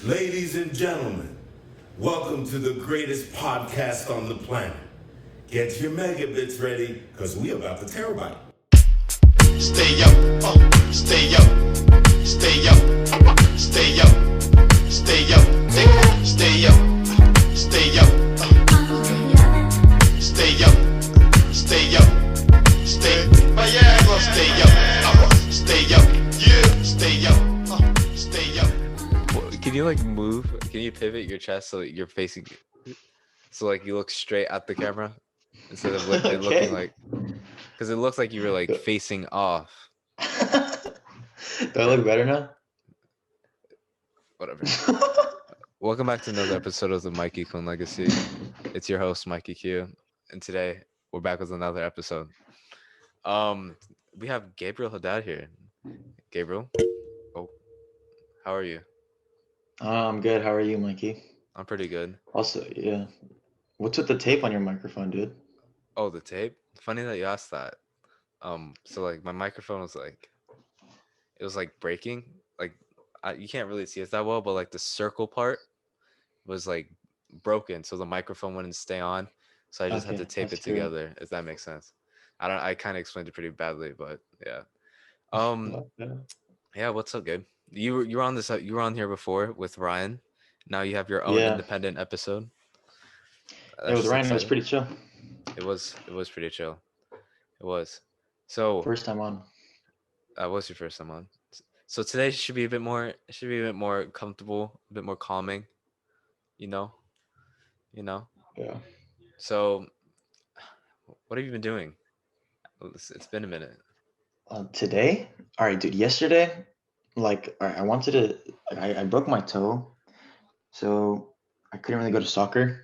Ladies and gentlemen, welcome to the greatest podcast on the planet. Get your megabits ready, because we about to terabyte. Stay up, stay up, stay up, stay up, stay up, stay up, stay up, stay up, stay up, stay, Viagra, stay up, stay up, yeah, stay up, stay up. Can you like move? Can you pivot your chest so that you're facing, so like you look straight at the camera instead of it looking like, because it looks like you were like facing off. Do I look better now? Whatever. Welcome back to another episode of the Mikey Quinones Legacy. It's your host Mikey Q, and today we're back with another episode. We have Gabriel Haddad here. Gabriel, how are you? I'm good. How are you, Mikey? I'm pretty good. Also, yeah. What's with the tape on your microphone, dude? Oh, the tape? Funny that you asked that. So like my microphone was like, it was like breaking. Like you can't really see it that well, but like the circle part was like broken, so the microphone wouldn't stay on. So I just had to tape it together, if that makes sense. I kind of explained it pretty badly, but yeah. Yeah, what's up, Gabe? You were on this. You were on here before with Ryan. Now you have your own independent episode. Yeah, with Ryan, it was pretty chill. It was pretty chill. It was. So first time on. That was your first time on. So today should be a bit more. It should be a bit more comfortable, a bit more calming. You know. Yeah. So, what have you been doing? It's been a minute. Today, all right, dude. Yesterday, like, all right, I wanted to. I broke my toe, so I couldn't really go to soccer.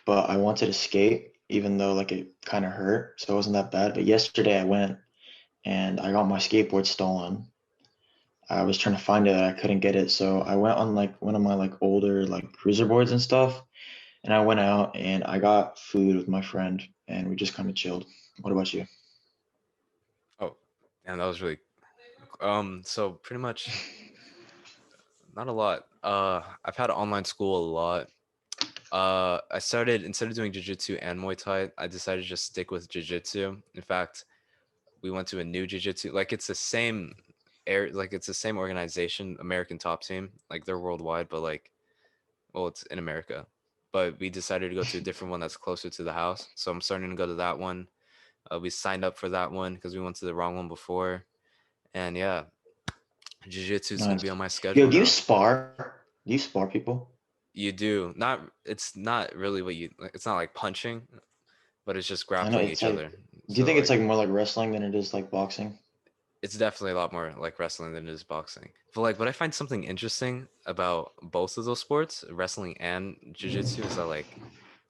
But I wanted to skate, even though like it kind of hurt, so it wasn't that bad. But yesterday I went and I got my skateboard stolen. I was trying to find it, I couldn't get it, so I went on like one of my like older like cruiser boards and stuff, and I went out and I got food with my friend, and we just kind of chilled. What about you? Oh, and that was really. So pretty much, not a lot. I've had online school a lot. I started, instead of doing jiu-jitsu and Muay Thai, I decided to just stick with jiu-jitsu. In fact, we went to a new jiu-jitsu, like it's the same it's the same organization, American Top Team, like they're worldwide, but like, well, it's in America. But we decided to go to a different one that's closer to the house. So I'm starting to go to that one. We signed up for that one because we went to the wrong one before. And yeah, jiu-jitsu is gonna be on my schedule. Yo, do you spar? Do you spar people? You do. It's not really it's not like punching, but it's just grappling each other. Do you think it's like more like wrestling than it is like boxing? It's definitely a lot more like wrestling than it is boxing. But like, what I find something interesting about both of those sports, wrestling and jiu-jitsu, is that like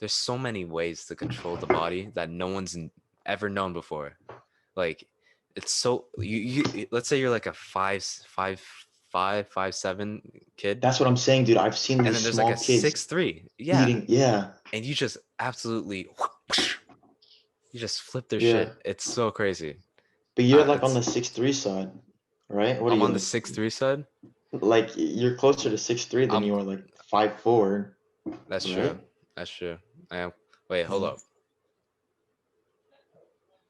there's so many ways to control the body that no one's ever known before. Like, it's so you let's say you're like a 5'7" kid. That's what I'm saying, dude. I've seen these small kids. And then there's like a 6'3". Yeah. Yeah. And you just absolutely, you just flip their shit. It's so crazy. But you're like on the 6'3" side, right? What I'm on the 6'3" side. Like you're closer to 6'3" than you are like 5'4". That's true. That's true. I am. Wait, hold up.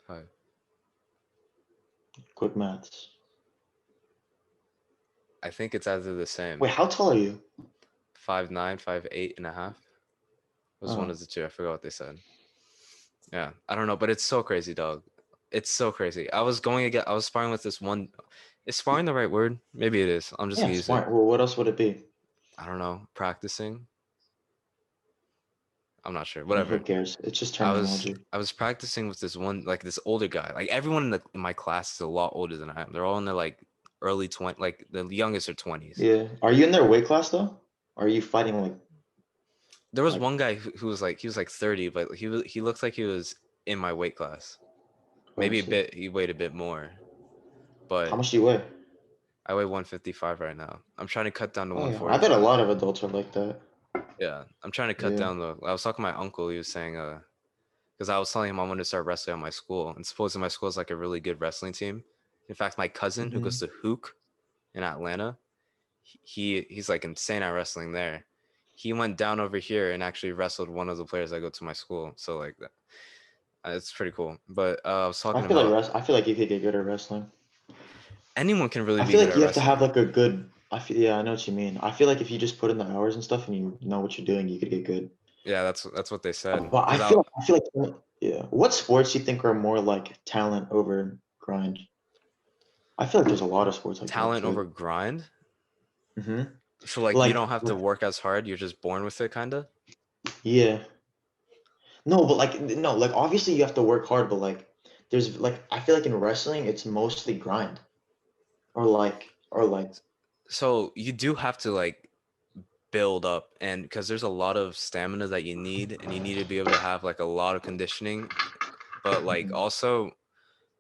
Hi. Quick maths. I think it's either the same. Wait, how tall are you? 5'9", 5'8.5". Was one of the two. I forgot what they said. Yeah, I don't know, but it's so crazy, dog. It's so crazy. I was sparring with this one. Is sparring the right word? Maybe it is. I'm just gonna use it. Well, what else would it be? I don't know. Practicing. I'm not sure. Whatever. Who cares? It's just terminology. I was practicing with this one, like this older guy. Like everyone in my class is a lot older than I am. They're all in their like early 20s. Like the youngest are 20s. Yeah. Are you in their weight class though? Or are you fighting like? There was one guy who was like 30, but he looked like he was in my weight class. Maybe a bit. He weighed a bit more. But how much do you weigh? I weigh 155 right now. I'm trying to cut down to 140. I bet a lot of adults are like that. Yeah, I'm trying to cut down though. I was talking to my uncle. He was saying, because I was telling him I wanted to start wrestling at my school, and supposedly my school is like a really good wrestling team. In fact, my cousin who goes to Hook in Atlanta, he's like insane at wrestling there. He went down over here and actually wrestled one of the players that go to my school. So like that, it's pretty cool. But I was talking about I feel like you could get good at wrestling. anyone can really I be feel good like at you have to have wrestling. like a good. Yeah, I know what you mean. I feel like if you just put in the hours and stuff and you know what you're doing, you could get good. Yeah, that's what they said. But Because I feel like yeah. What sports do you think are more like talent over grind? I feel like there's a lot of sports like that talent over too. grind. Hmm. So like you Like, don't have to work as hard. You're just born with it, kind of. yeah. No, but like no, like obviously you have to work hard, but like there's like I feel like in wrestling it's mostly grind or like So you do have to like build up, and because there's a lot of stamina that you need, and you need to be able to have like a lot of conditioning. But like also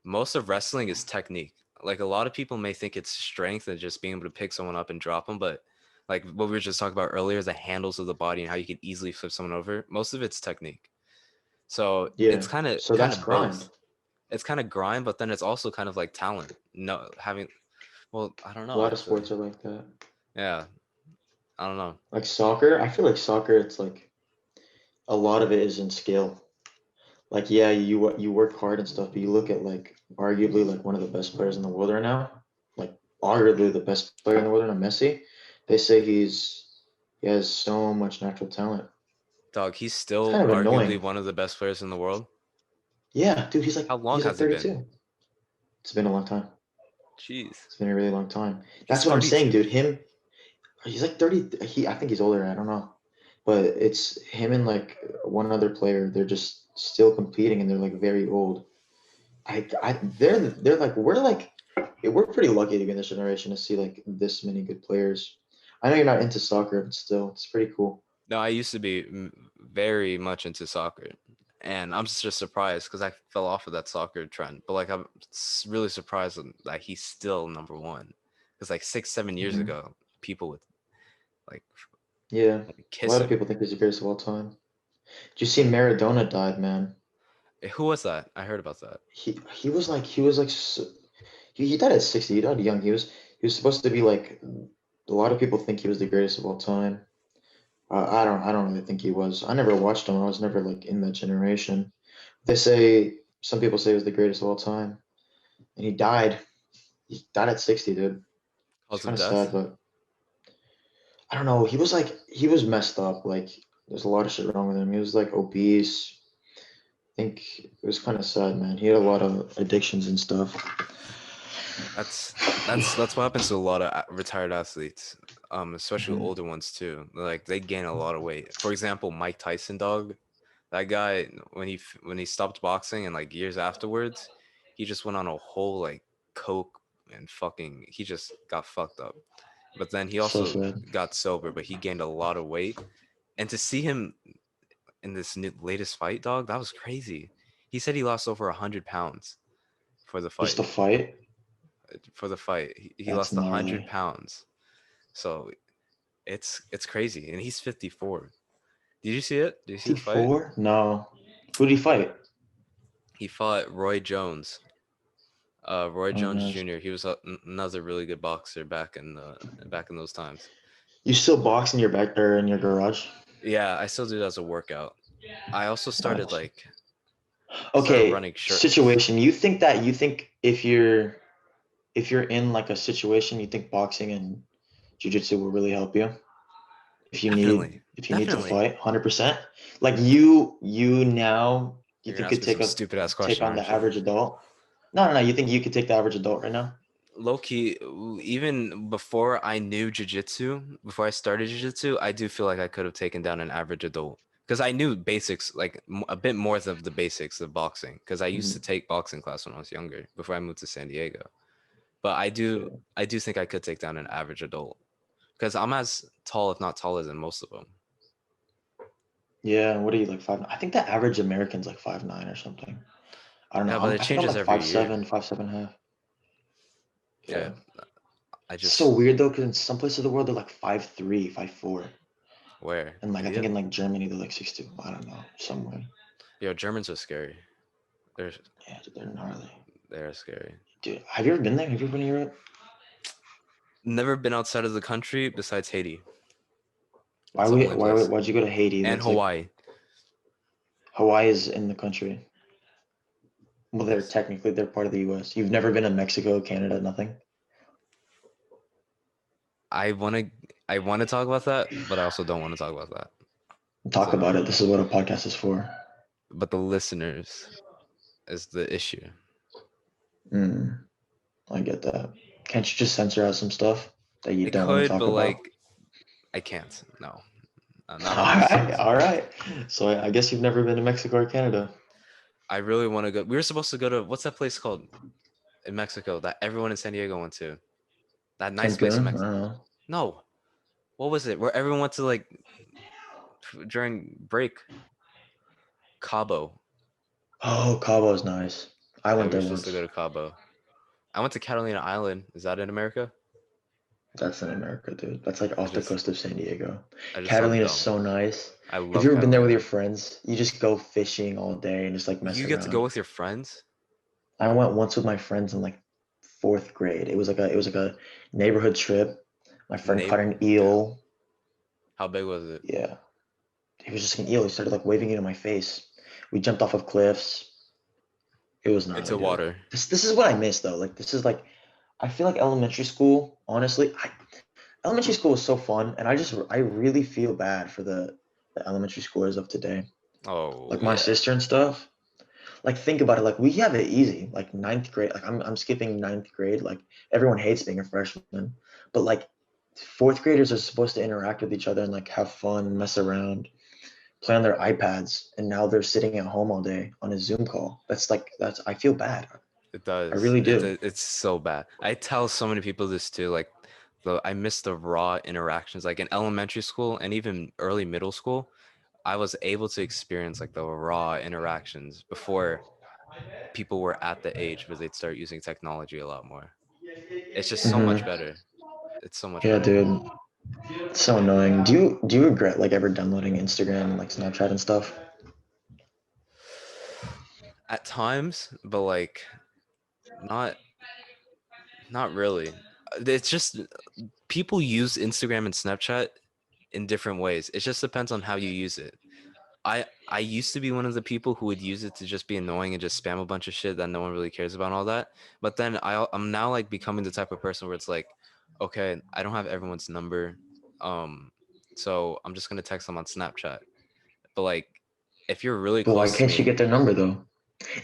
most of wrestling is technique. Like a lot of people may think it's strength and just being able to pick someone up and drop them, but like what we were just talking about earlier, the handles of the body and how you can easily flip someone over. Most of it's technique. So it's yeah. kind of So kind that's of grind. both. It's kind of grind, but then it's also kind of like talent. No, having well, I don't A know lot of actually. sports are like that. Yeah, I don't know. Like soccer, I feel like soccer it's like a lot of it is in skill. Like yeah, you work hard and stuff, but you look at like arguably like one of the best players in the world right now, like arguably the best player in the world right now, Messi. They say he has so much natural talent. Dog, he's It's still kind of arguably annoying. one of the best players in the world. Yeah, dude, How long he's like has it been? 32. It's been a long time. Jeez, It's been a really long time. he's That's what I'm saying, 32. dude. He's like 30. I think he's older. I don't know, but it's him and like one other player. They're just still competing, and they're like very old. They're like we're pretty lucky to be in this generation to see like this many good players. I know you're not into soccer, but still, it's pretty cool. No, I used to be very much into soccer, and I'm just surprised because I fell off of that soccer trend. But like, I'm really surprised that he's still number one. Because like 6, 7 years Hmm. ago, people would like Yeah, a kiss lot of him. people think he's the greatest of all time. Did you see Maradona died, man? Who was that? I heard about that. He was like he died at 60. He died young. He was supposed to be like a lot of people think he was the greatest of all time. I don't really think he was. I never watched him. I was never like in that generation. They say some people say he was the greatest of all time, and he died. He died at 60, dude. It's Cause of kind of sad, death? but I don't know. He was messed up. Like there's a lot of shit wrong with him. He was like obese. I think it was kind of sad, man. He had a lot of addictions and stuff. That's that's what happens to a lot of retired athletes, especially Hmm. older ones too. Like they gain a lot of weight. For example, Mike Tyson, dog. That guy, when he stopped boxing and like years afterwards, he just went on a whole like coke and fucking. He just got fucked up. But then he So also sad. got sober, but he gained a lot of weight. And to see him in this latest fight, dog, that was crazy. He said he lost over 100 pounds for the Just fight. a fight. He That's lost a hundred gnarly. pounds. So it's crazy, and he's 54. Did you see it? Did you see the fight? 54? No. Who did he fight? He fought Roy Jones. Roy Oh Jones no. Jr. He was another really good boxer back in those times. You still box in your back or in your garage? Yeah, I still do it as a workout. I also started Gotcha. like started Okay, running shirtless. situation. You think if you're in like a situation, you think boxing and jiu-jitsu will really help you Definitely, if you need to definitely. fight 100%? Like you now you You're gonna think ask could me some take a stupid ass take question, on the aren't you? average adult? No, you think you could take the average adult right now? Low key, even before I knew jujitsu, before I started jujitsu, I do feel like I could have taken down an average adult because I knew basics, like a bit more of the basics of boxing. Because I used to Mhm. take boxing class when I was younger, before I moved to San Diego. But Yeah. I do think I could take down an average adult because I'm as tall, if not taller, than most of them. Yeah, what are you like 5? I think the average American's like 5'9" or something. I don't know. Yeah, but it I think I'm changes like every 5'7", year. 5'7.5". Yeah, Yeah. I It's so just weird though, because in some places of the world they're like 5'3", 5'4", where and like I think India. in like Germany they're like 6'2". I don't know, somewhere. Yo, Germans are scary. They're Yeah, dude, they're gnarly. they're scary. Dude, have you ever been there? Have you ever been to Europe? Never been outside of the country besides Haiti. Why It's the we only place. why'd you go to Haiti? And That's like Hawaii. Hawaii is in the country. Well, Yes. they're part of the U.S. You've never been to Mexico, Canada, nothing? I wanna talk about that, but I also don't want to talk about that. Talk So, about it. This is what a podcast is for. but the listeners is the issue. Mm, I get that. Can't you just censor out some stuff that you It don't want to could, talk but about? like I can't. No, not All on these right, things. all right. So I guess you've never been to Mexico or Canada. I really want to go. We were supposed to go to what's that place called in Mexico that everyone in San Diego went to? That nice place in Cancun? I Mexico. don't know. No, what was it? Where everyone went to like during break? Cabo. Oh, Cabo's nice. I Yeah, went we were there supposed to go once. to Cabo. I went to Catalina Island. Is that in America? That's in America, dude. That's like I off the just coast of San Diego. I just sound Catalina's dumb. so nice. I Have you love ever been there with your Catalina. friends? You just go fishing all day and just like mess You get to go around. with your friends? I went once with my friends in like fourth grade. It was like a neighborhood trip. My friend caught an Damn. eel. How big was it? Yeah. It was just an eel. He started like waving it in my face. We jumped off of cliffs. It was gnarly, Into dude. water. This is what I miss though. Like this is like I feel like elementary school, honestly, elementary school was so fun and I really feel bad for the elementary schoolers of today. Oh Like my yeah. sister and stuff. Like think about it, like we have it easy. Like ninth grade, like I'm skipping ninth grade. Like everyone hates being a freshman. But like fourth graders are supposed to interact with each other and like have fun, mess around, play on their iPads, and now they're sitting at home all day on a Zoom call. That's I feel bad. It I does. really do. It's so bad. I tell so many people this too. Like, I miss the raw interactions. Like in elementary school and even early middle school, I was able to experience like the raw interactions before people were at the age where they'd start using technology a lot more. It's just so much Hmm. better. It's so much Yeah, better. dude. It's so annoying. Do you regret like ever downloading Instagram and like Snapchat and stuff? At times, but like not not really. It's just people use Instagram and Snapchat in different ways. It just depends on how you use it. I used to be one of the people who would use it to just be annoying and just spam a bunch of shit that no one really cares about and all that. But then I'm now like becoming the type of person where it's like, okay, I don't have everyone's number, um, so I'm just gonna text them on Snapchat. But like, if you're really But why close to can't you me, get their number though?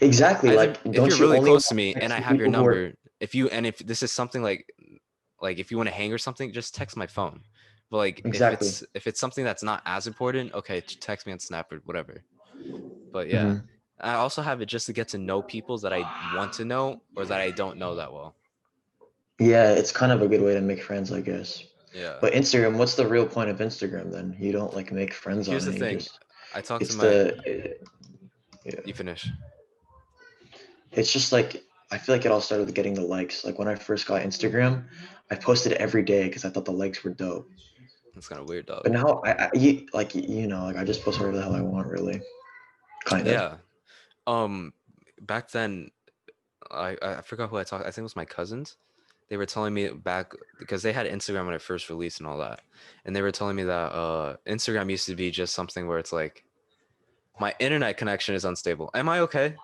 Exactly. Like, if you're don't you really only want close to me to and text I the have your people who are number, if this is something like if you want to hang or something, just text my phone. But like exactly? if it's something that's not as important, okay, text me on Snap or whatever. But yeah, Hmm. I also have it just to get to know people that I want to know or that I don't know that well. Yeah, it's kind of a good way to make friends, I guess. Yeah. But Instagram, what's the real point of Instagram then? You don't like make friends Here's on the it. You thing. just I talked to it's my the yeah. You finish. It's just like I feel like it all started with getting the likes. Like when I first got Instagram, I posted every day because I thought the likes were dope. That's kind of weird, But dog. now like I just post whatever the hell I want, really. Kind of. Yeah. Back then I forgot who I talked. I think it was my cousins. They were telling me back because they had Instagram when it first released and all that. And they were telling me that Instagram used to be just something where it's like my internet connection is unstable. Am I okay?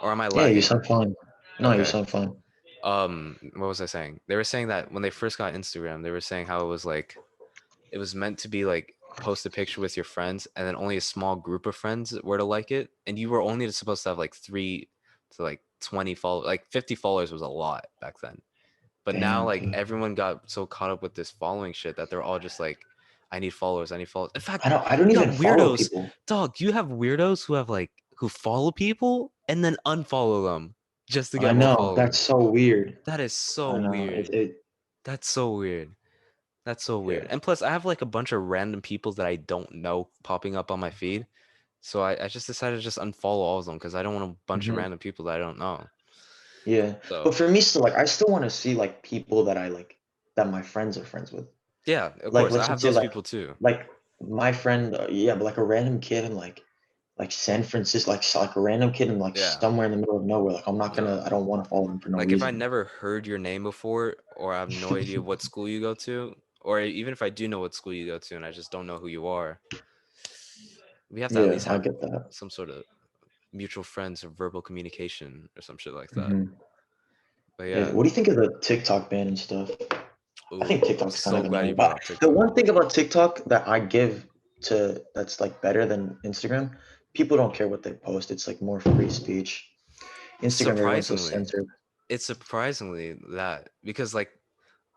Or am I Yeah, you lagging? sound fine. No, you Okay. sound fine. What was I saying? They were saying that when they first got Instagram, they were saying how it was meant to be like post a picture with your friends and then only a small group of friends were to like it. And you were only supposed to have like 3 to like 20 followers. Like 50 followers was a lot back then. But now Damn, like dude. everyone got so caught up with this following shit that they're all just like, I need followers, I need followers. In fact, I don't you got even follow weirdos. people. Dog, you have weirdos who have like who follow people and then unfollow them just to I get more know. That's followers. so weird. That is so I know. weird. It That's so weird. That's so weird. yeah. And plus, I have like a bunch of random people that I don't know popping up on my feed. So I just decided to just unfollow all of them because I don't want a bunch of Hmm. random people that I don't know. Yeah. But So for me still like I still want to see like people that I like that my friends are friends with. yeah, of Like course, I let's have just say those people too. like my friend yeah, but like a random kid in like like San Francisco, like a random kid in like Yeah. somewhere in the middle of nowhere. Like I'm not No. gonna, I don't want to follow him for no Like if I reason. never heard your name before, or I have no idea what school you go to, or even if I do know what school you go to and I just don't know who you are, we have to at Yeah, least I have get that. some sort of mutual friends or verbal communication or some shit like that. Hmm. But Yeah. yeah, What do you think of the TikTok ban and stuff? I think ooh, I'm TikTok's kind so of glad annoying. you brought But up the TikTok. one thing about TikTok that I give to that's like better than Instagram, people don't care what they post. It's like more free speech. Instagram, everyone's so Surprisingly, censored. it's surprisingly that because like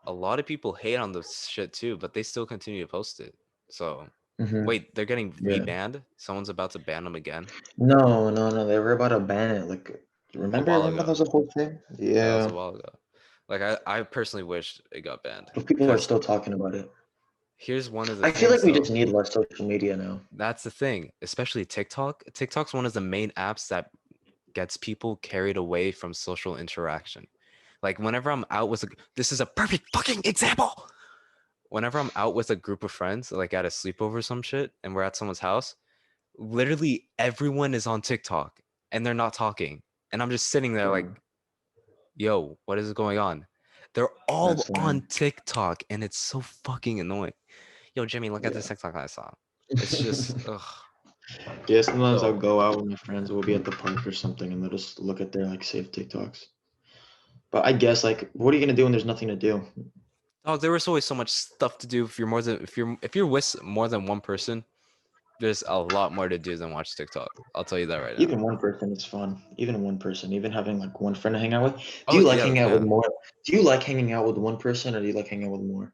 a lot of people hate on this shit too, but they still continue to post it. So Hmm. wait, they're getting Yeah. rebanned? Someone's about to ban them again? No, no, no. They were about to ban it. Like, A remember? while Remember that ago. was a whole thing. Yeah, that was Yeah, a while ago. Like I personally wish it got banned but people are because still talking about it. here's one of the I feel like things we just though. need less social media now. That's the thing, especially TikTok. TikTok's one of the main apps that gets people carried away from social interaction. Like whenever I'm out with this is a perfect fucking example. Whenever I'm out with a group of friends, like at a sleepover or some shit, and we're at someone's house, literally everyone is on TikTok and they're not talking. And I'm just sitting there like, Yeah, yo, what is going on? They're all that's on annoying. TikTok and it's so fucking annoying. Yo, Jimmy, look at Yeah. this TikTok I saw. It's just, ugh. Yeah, sometimes I'll So, go out with my friends. We'll be at the park or something, and they'll just look at their like saved TikToks. But I guess like, what are you gonna do when there's nothing to do? dog, there was always so much stuff to do. If you're with more than one person, there's a lot more to do than watch TikTok. I'll tell you that right now. Even one person is fun. Even one person. Even having like one friend to hang out with. Do Oh you like yeah, hanging out with yeah. more? Do you like hanging out with one person, or do you like hanging out with more?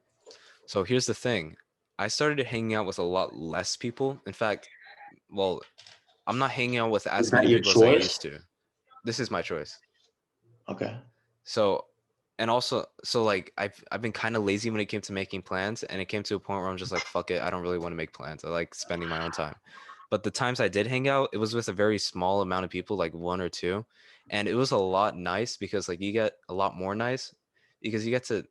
So here's the thing. I started hanging out with a lot less people. In fact, well, I'm not hanging out with Is as that many your people as I choice? used to. This is my choice. Okay. So, and also, so like I've been kind of lazy when it came to making plans, and it came to a point where I'm just like, fuck it, I don't really want to make plans. I like spending my own time. But the times I did hang out, it was with a very small amount of people, like one or two, and it was a lot nice because like you get a lot more nice because you get to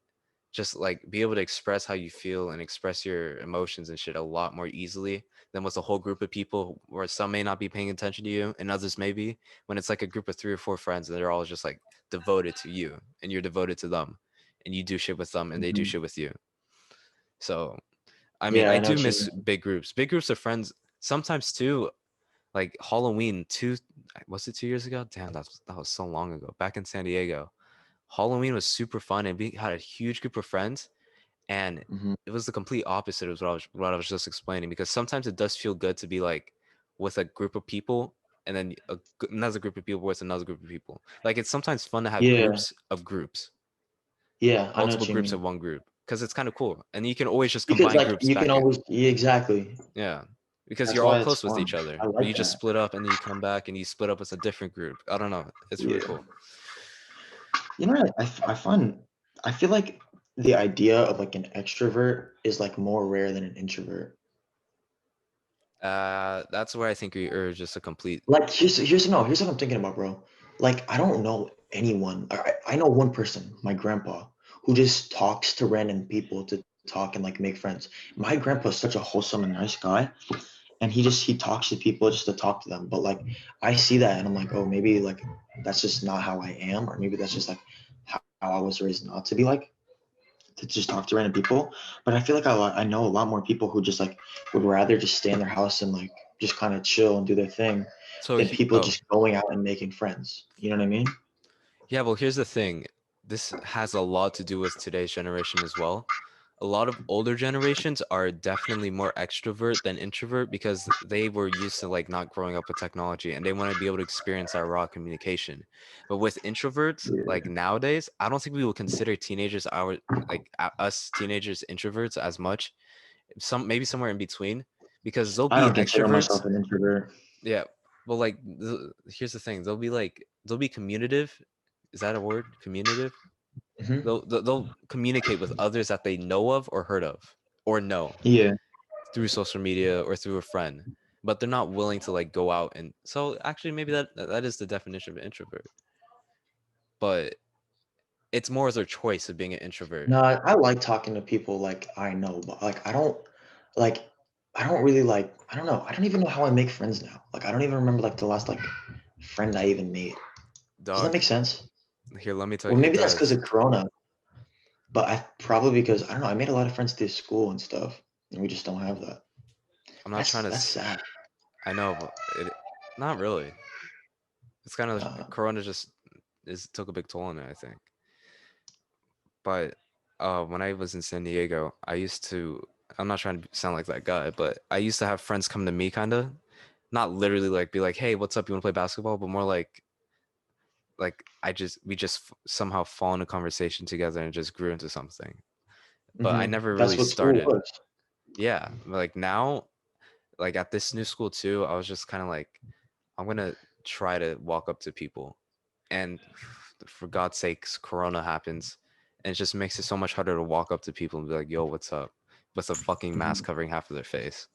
just like be able to express how you feel and express your emotions and shit a lot more easily than with a whole group of people where some may not be paying attention to you and others may be. When it's like a group of 3 or 4 friends and they're all just like devoted to you and you're devoted to them and you do shit with them and they do Hmm. shit with you. So I mean, Yeah, I I know do what you miss mean. big groups of friends sometimes too. Like Halloween, was it 2 years ago? Damn, that was so long ago. Back in San Diego, Halloween was super fun and we had a huge group of friends, and Hmm. it was the complete opposite of what I was just explaining, because sometimes it does feel good to be like with a group of people and then another group of people with another group of people. Like it's sometimes fun to have Yeah, groups of groups, yeah, I know multiple what you groups mean. of one group, because it's kind of cool and you can always just Because combine like groups you can back in. always, yeah, exactly. Yeah, because That's you're all why it's close with fun. each other, I but like you just that. split up and then you come back and you split up with a different group. I don't know, it's really Yeah. cool. You know, I find I feel like the idea of like an extrovert is like more rare than an introvert. That's where I think you're just a complete. Like here's what I'm thinking about, bro. Like I don't know anyone. I know one person, my grandpa, who just talks to random people to talk and like make friends. My grandpa is such a wholesome and nice guy, and he talks to people just to talk to them. But like I see that and I'm like, oh, maybe like that's just not how I am, or maybe that's just like how I was raised not to be like to just talk to random people. But I feel like I know a lot more people who just like would rather just stay in their house and like just kind of chill and do their thing So than people oh just going out and making friends. You know what I mean? yeah, well, here's the thing. This has a lot to do with today's generation as well. A lot of older generations are definitely more extrovert than introvert because they were used to like not growing up with technology and they want to be able to experience that raw communication. But with introverts, like Yeah. nowadays, I don't think we will consider teenagers us teenagers introverts as much. Some maybe somewhere in between, because they'll I be don't consider extroverts. myself an introvert. Yeah. Well, like here's the thing. They'll be communicative. Is that a word? Communicative? Hmm. They'll communicate with others that they know of or heard of or know Yeah. through social media or through a friend, but they're not willing to like go out and so actually maybe that is the definition of an introvert. But it's more their choice of being an introvert. No, I like talking to people like I know, but like I don't like. I don't really like. I don't know. I don't even know how I make friends now. Like I don't even remember like the last like friend I even made. Does that Dog. make sense? Here, let me tell Or you, it maybe that's because does. of Corona. But I probably because I don't know. I made a lot of friends through school and stuff, and we just don't have that. I'm not trying That's to. that's sad. I know, but not really. It's kind of Uh, Corona just is took a big toll on it, I think. But when I was in San Diego, I used to. I'm not trying to sound like that guy, but I used to have friends come to me, kind of, not literally like be like, "Hey, what's up? You want to play basketball?" But more like we just somehow fall into conversation together and just grew into something. But I never that's really what school started. was. Yeah, like now, like at this new school too, I was just kind of like, I'm gonna try to walk up to people, and for God's sakes, Corona happens, and it just makes it so much harder to walk up to people and be like, "Yo, what's up?" with a fucking mask Mhm. covering half of their face.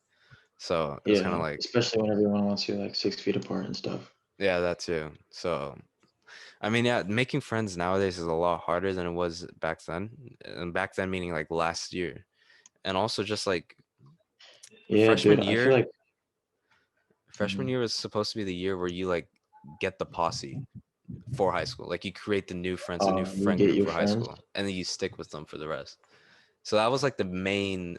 So it was kind of Yeah, like, especially when everyone wants you like 6 feet apart and stuff. yeah, that too. So I mean, yeah, making friends nowadays is a lot harder than it was back then, and back then meaning like last year, and also just like Yeah, freshman dude. I feel year. like. Freshman Mhm. year was supposed to be the year where you like get the posse for high school. Like you create the new friends, a new You friend get group your for high friends. school, and then you stick with them for the rest. So that was like the main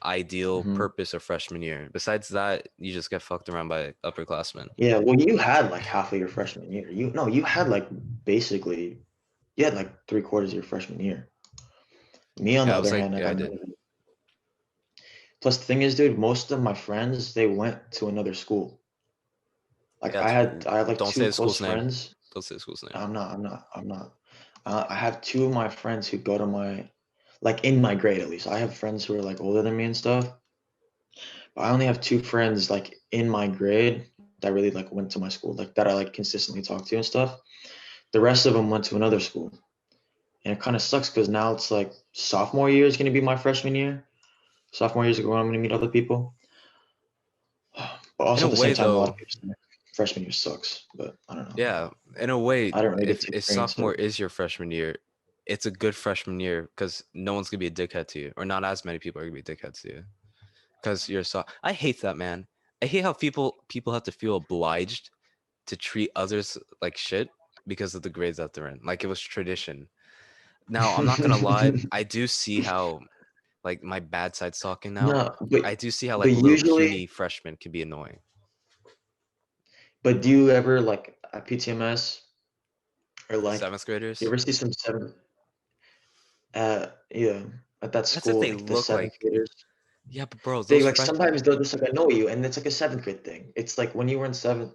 ideal Mhm. purpose of freshman year. Besides that, you just get fucked around by upperclassmen. Yeah, well, you had like half of your freshman year. You no, you had like basically you had like 3/4 of your freshman year. Me, on Yeah, the I was other like, hand, I yeah, I got none did. of it. Plus, the thing is, dude, most of my friends they went to another school. Like Yeah, it's, I had like don't say two the close school's name. friends. Don't say the school's name. I'm not. I have two of my friends who go to my like in my grade at least. I have friends who are like older than me and stuff. But I only have two friends like in my grade that really like went to my school, like that I like consistently talk to and stuff. The rest of them went to another school. And it kind of sucks because now it's like sophomore year is going to be my freshman year. Sophomore year is when I'm going to meet other people. But In also a at the same way, time, a lot of though, people say freshman year sucks. But I don't know. yeah, in a way, I don't really get if too experienced sophomore it. is your freshman year, it's a good freshman year because no one's gonna be a dickhead to you, or not as many people are gonna be dickheads to you because you're so. I hate that, man. I hate how people have to feel obliged to treat others like shit because of the grades that they're in. Like it was tradition. Now, I'm not gonna lie, I do see how like my bad side's talking now. No, but I do see how but like little usually, puny freshmen can be annoying. but do you ever like at PTMS or like Seventh you graders. ever see some seventh yeah at that That's if school they like the look seventh like, graders? yeah, but bro, They those like freshmen. sometimes they'll just like annoy you, and it's like a seventh grade thing. It's like when you were in seventh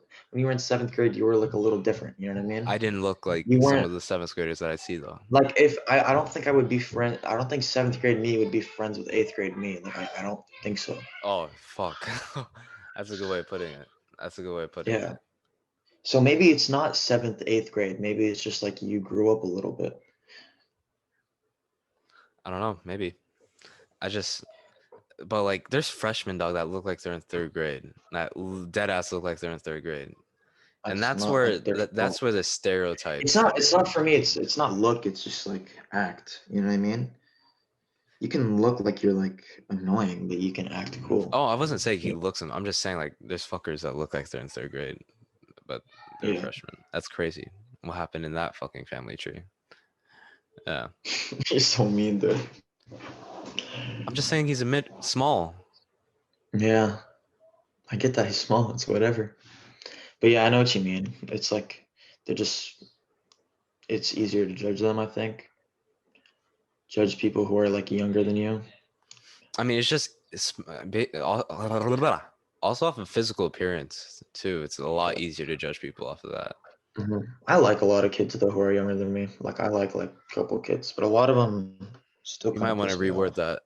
grade, you were like a little different. You know what I mean? I didn't look like You some weren't of the seventh graders that I see though. like if I don't think I would be friend. I don't think seventh grade me would be friends with eighth grade me. Like I don't think so. Oh fuck, that's a good way of putting it. That's a good way of putting Yeah. it. So maybe it's not seventh, eighth grade. Maybe it's just like you grew up a little bit. I don't know, maybe. I just, but like, there's freshmen dog that look like they're in third grade. That dead ass look like they're in third grade, and That's that's not where like their fault. that's where the It's stereotypes. not. It's not for me. It's not look. It's just like act. You know what I mean? You can look like you're like annoying, but you can act cool. Oh, I wasn't saying he looks. I'm just saying like there's fuckers that look like they're in third grade, but they're Yeah. freshmen. That's crazy. What happened in that fucking family tree? Yeah, You're so mean, dude. I'm just saying he's a mid small. Yeah, I get that he's small. It's whatever. But yeah, I know what you mean. It's like they're just. It's easier to judge them. I think judge people who are like younger than you. I mean, it's just also off of physical appearance too. It's a lot easier to judge people off of that. I like a lot of kids though who are younger than me. Like I like a couple kids, but a lot of them still You kind might of want to piss me reword off. that.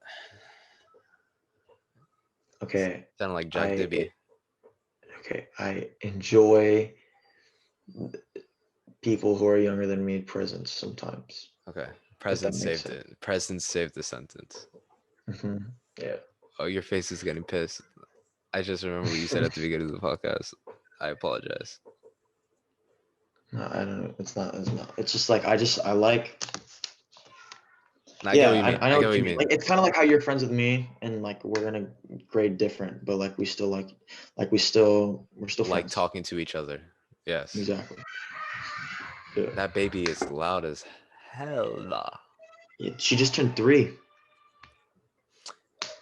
Okay, Sound like Jack I Dibby. okay I enjoy people who are younger than me presence sometimes, Okay. if that Present makes saved sense. it. Present saved the sentence. Yeah. Oh, your face is getting pissed. I just remember what you said at the beginning of the podcast. I apologize. No, I don't know. It's not. It's not. It's just like I like. No, I get what Yeah, you mean. I I know get what what you you mean. mean. Like it's kind of like how you're friends with me, and like we're in a grade different, but like we still like we're still Like friends. talking to each other. Yes. Exactly. Yeah. That baby is loud as hell. Yeah, she just turned 3.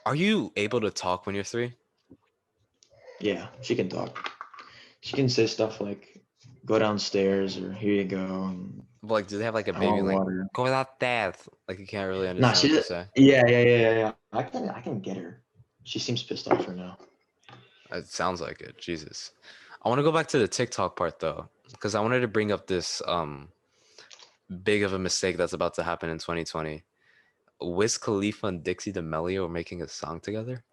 Are you able to talk when you're 3? Yeah, she can talk. She can say stuff like, "Go downstairs" or "Here you go." And Like, do they have like a I baby want like water. go without that? Like you can't really Nah, understand she what they did. say. Yeah. I can get her. She seems pissed off right now. It sounds like it. Jesus. I want to go back to the TikTok part though, because I wanted to bring up this big of a mistake that's about to happen in 2020. Wiz Khalifa and Dixie D'Amelio are making a song together.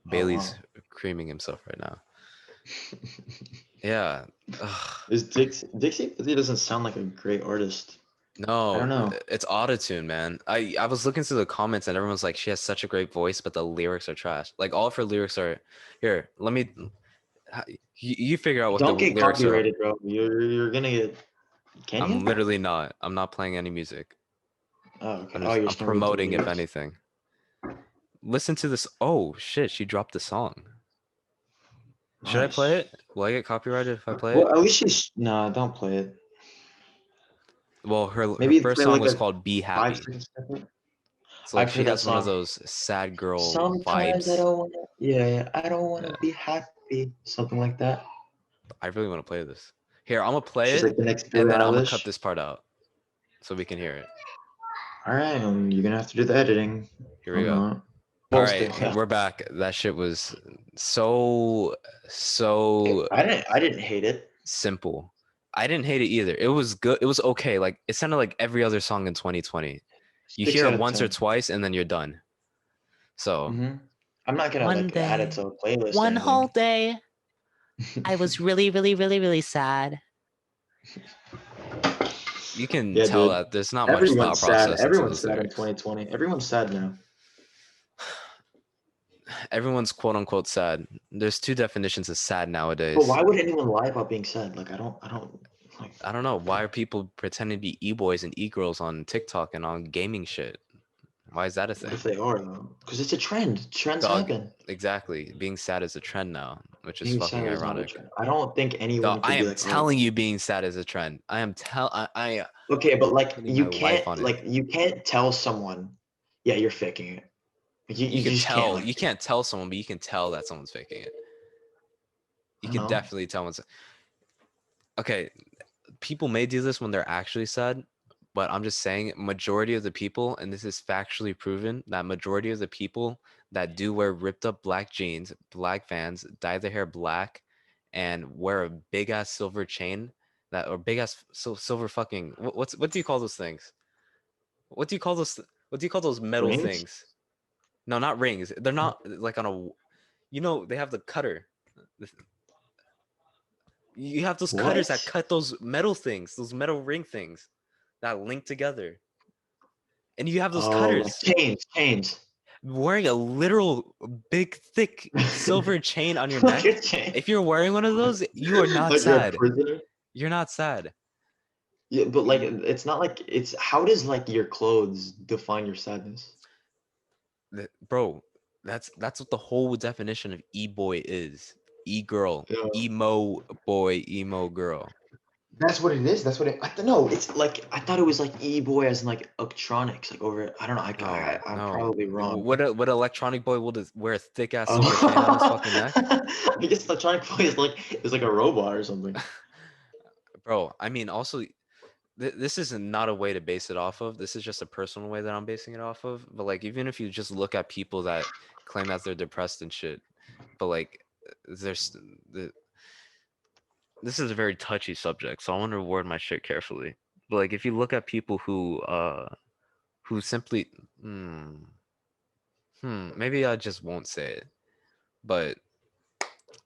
Oh Bailey's wow. creaming himself right now. Yeah. Ugh. Is Dixie? He doesn't sound like a great artist. I No, don't know. it's autotune, man. I was looking through the comments and everyone's like, she has such a great voice, but the lyrics are trash. Like all of her lyrics are here. Let me. You figure out what the Don't get lyrics are. copyrighted, bro. You're gonna get. Can I'm you? literally not. I'm not playing any music. Oh, okay. I'm Oh, just. you're I'm just gonna read the promoting, if lyrics. anything. Listen to this. Oh shit! She dropped the song. Should I play Nice. it? Will I get copyrighted if I play Well, it? at least she's. Nah, don't play it. Well, her Maybe first play song like was a called "Be 5 Happy." second snippet. So like I've she heard that has one of song. those sad girl Sometimes I vibes. don't wanna. Yeah, I don't wanna Yeah, be happy. Something like that. I really want to play this. Here, I'm gonna play She's it, like the next and Billie then I'm gonna cut Eilish. this part out so we can hear it. All right, you're gonna have to do the editing. Here we I'm go. not. All Post it. right, Yeah. we're back. That shit was so I didn't hate it. simple. I didn't hate it either. It was good. It was okay. Like it sounded like every other song in 2020. You Six hear out it of once or 10. twice and then you're done. So Mm-hmm. I'm not gonna one like add it day, to a playlist or one whole anything. day, I was really, really, really, really sad. You can Yeah, tell dude. that there's not much thought Everyone's sad. process into Everyone's those sad in lyrics. 2020. Everyone's sad now. Everyone's quote unquote sad. There's two definitions of sad But nowadays. why would anyone lie about being sad? Like I don't like. I don't know. Why are people pretending to be e-boys and e-girls on TikTok and on gaming shit? Why is that a What thing? if they are though? Because it's a trend. Trends Dog, happen. exactly. Being sad is a trend now, which is Being fucking sad is not a ironic. trend. I don't think Dog, anyone I could be am like, oh, telling you being sad is a trend. I okay, but like putting my life on it. you can't tell someone, yeah, you're faking it. Like, You you could just can't tell. like. You can't tell someone, but you can tell that someone's faking it. I You don't could know. definitely tell when. Okay, people may do this when they're actually sad, but I'm just saying majority of the people, and this is factually proven, that majority of the people that do wear ripped up black jeans, black Vans, dye their hair black, and wear a big ass silver chain that or big ass silver fucking what do you call those things? What do you call those? What do you call those metal Rings? things? No, not rings. They're not like on a. You know they have the cutter. You have those cutters that What? cut those metal things, those metal ring things that link together. And you have those Oh, like cutters chains. wearing a literal big, thick silver chain on your Like neck. a chain. If you're wearing one of those, you are not Like you're a sad. prisoner. You're not sad. Yeah, but like it's not like it's how does like your clothes define your sadness? Bro, that's what the whole definition of e-boy is. E-girl, Yeah. emo boy, emo girl. That's what it is. That's what it. I don't know. It's like I thought it was like e-boy as in like electronics, like over. I don't know. No, I'm no. probably wrong. What electronic boy will wear a thick ass Oh. silver chain on his fucking neck? I guess electronic boy is like a robot or something. Bro, I mean, also, this is not a way to base it off of. This is just a personal way that I'm basing it off of. But like, even if you just look at people that claim that they're depressed and shit, but like, there's the this is a very touchy subject, so I want to word my shit carefully. But like, if you look at people who simply, maybe I just won't say it, but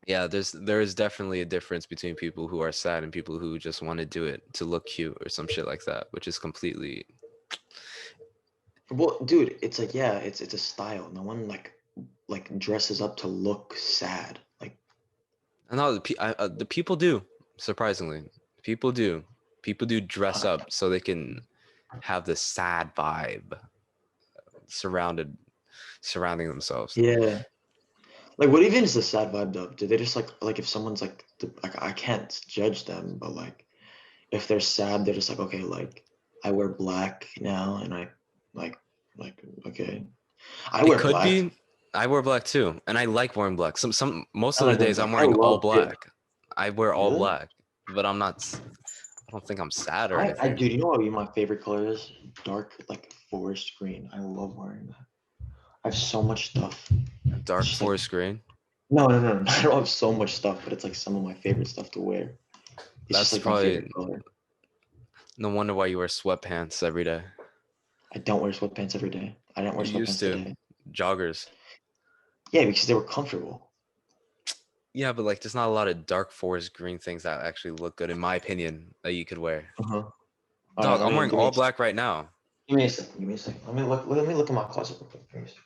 yeah, there is definitely a difference between people who are sad and people who just want to do it to look cute or some shit like that, which is completely. Well, dude, it's like yeah, it's a style. No one like dresses up to look sad. Like No, the people do. Surprisingly, people do. People do dress uh, up so they can have the sad vibe. surrounding themselves. Yeah. Like, what even is a sad vibe though? Do they just like if someone's like I can't judge them, but like if they're sad, they're just like, okay, like I wear black now, and I like okay, I It wear could black. be. I wear black too, and I like wearing black. Most I of the like wearing days I'm black. I wearing all love it. black. I wear all Really? black, but I'm not. I don't think I'm sad or I anything. dude, you know what my favorite color is? Dark, like forest green. I love wearing that. I have so much stuff. Dark It's just like forest green. no. I don't have so much stuff, but it's like some of my favorite stuff to wear. It's just That's like my probably favorite color. no wonder why you wear sweatpants every day. I don't wear sweatpants every day. I didn't wear You used sweatpants to. today. Joggers. Yeah, because they were comfortable. Yeah, but like there's not a lot of dark forest green things that actually look good in my opinion that you could wear. Uh-huh. Dog, I'm wearing give me all a black right now. Give me a second. Give me a second. Let me look in my closet real quick. Give me a second.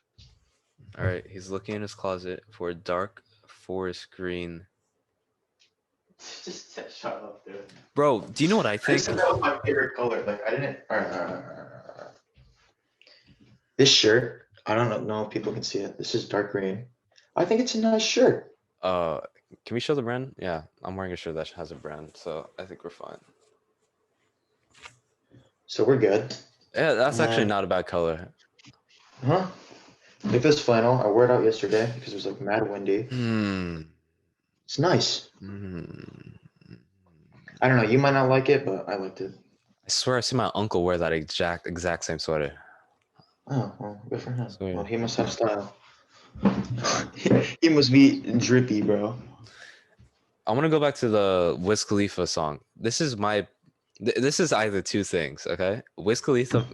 All right, he's looking in his closet for a dark forest green. Just shut up, dude. Bro, do you know what I I think? said that was my favorite color. Like I didn't. This shirt, I don't know if people can see it. This is dark green. I think it's a nice shirt. Can we show the brand? Yeah, I'm wearing a shirt that has a brand, so I think we're fine. So we're good. Yeah, that's actually then- not a bad color. Huh? Like this flannel, I wore it out yesterday because it was like mad windy. It's nice. I don't know. You might not like it, but I liked it. I swear I see my uncle wear that exact same sweater. Oh, well, good for him. Swear. Well, he must have style. He must be drippy, bro. I want to go back to the Wiz Khalifa song. This is either two things, okay? Wiz Khalifa,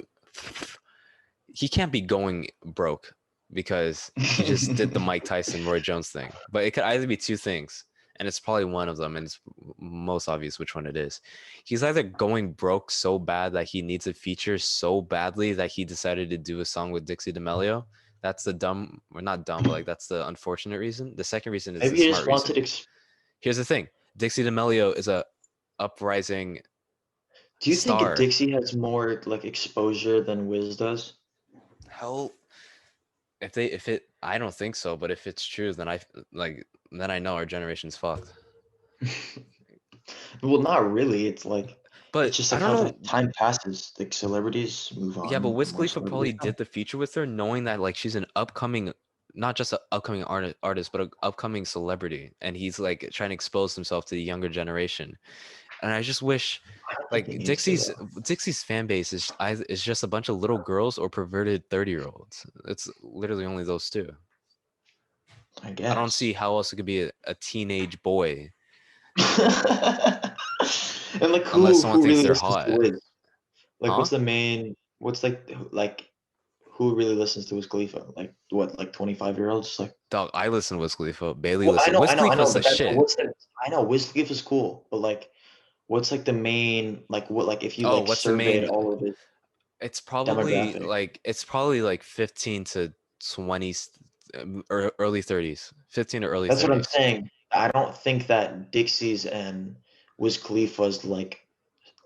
he can't be going broke because he just did the Mike Tyson, Roy Jones thing. But it could either be two things, and it's probably one of them, and it's most obvious which one it is. He's either going broke so bad that he needs a feature so badly that he decided to do a song with Dixie D'Amelio. That's the dumb, or not dumb, but like that's the unfortunate reason. The second reason is Maybe the he smart just reason. wanted. Here's the thing: Dixie D'Amelio is a uprising. Do you Star. think Dixie has more like exposure than Wiz does? Hell, if it, I don't think so. But if it's true, then I know our generation's fucked. Well, not really. It's like But it's just I like don't how know. the time passes. Like celebrities move on. Yeah, but Wiz more Khalifa probably celebrities did the feature with her, knowing that like she's an upcoming, not just an upcoming artist, but an upcoming celebrity, and he's like trying to expose himself to the younger generation. And I just wish, I don't think like he needs to, though. Dixie's fan base is just a bunch of little girls or perverted 30-year-olds. It's literally only those two. I guess. I don't see how else it could be a teenage boy. And like Unless someone who thinks really they're listens hot. to Wiz? Like Huh? what's the main? What's like who really listens to Wiz Khalifa? Like what? Like 25-year-olds? Like Dog, I listen to Wiz Khalifa. Bailey well, I listens. know, Wiz I know, Khalifa's the but that's, shit. what's the? I know Wiz Khalifa's cool, but like, what's like the main? Like what? Like if you Oh, like what's the surveyed main? all of it. It's probably Demographic. like 15 to 20 or early 30s. 15 to early That's what I'm 30s. saying. I don't think that Dixie's and Wiz Khalifa's fans.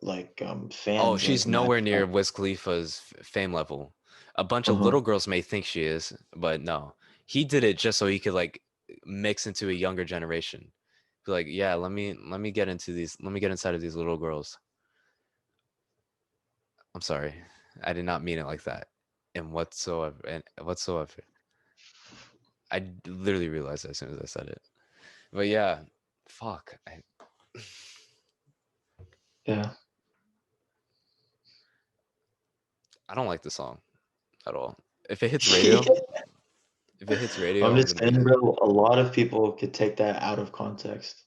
Oh, like, she's match nowhere up. near Wiz Khalifa's fame level. A bunch of Uh-huh. little girls may think she is, but no. He did it just so he could like mix into a younger generation. Be like, yeah, let me get inside of these little girls. I'm sorry. I did not mean it like that. And whatsoever. I literally realized that as soon as I said it. But yeah, fuck. Yeah. I don't like the song at all. If it hits radio, I'm just gonna be saying, bro, a lot of people could take that out of context.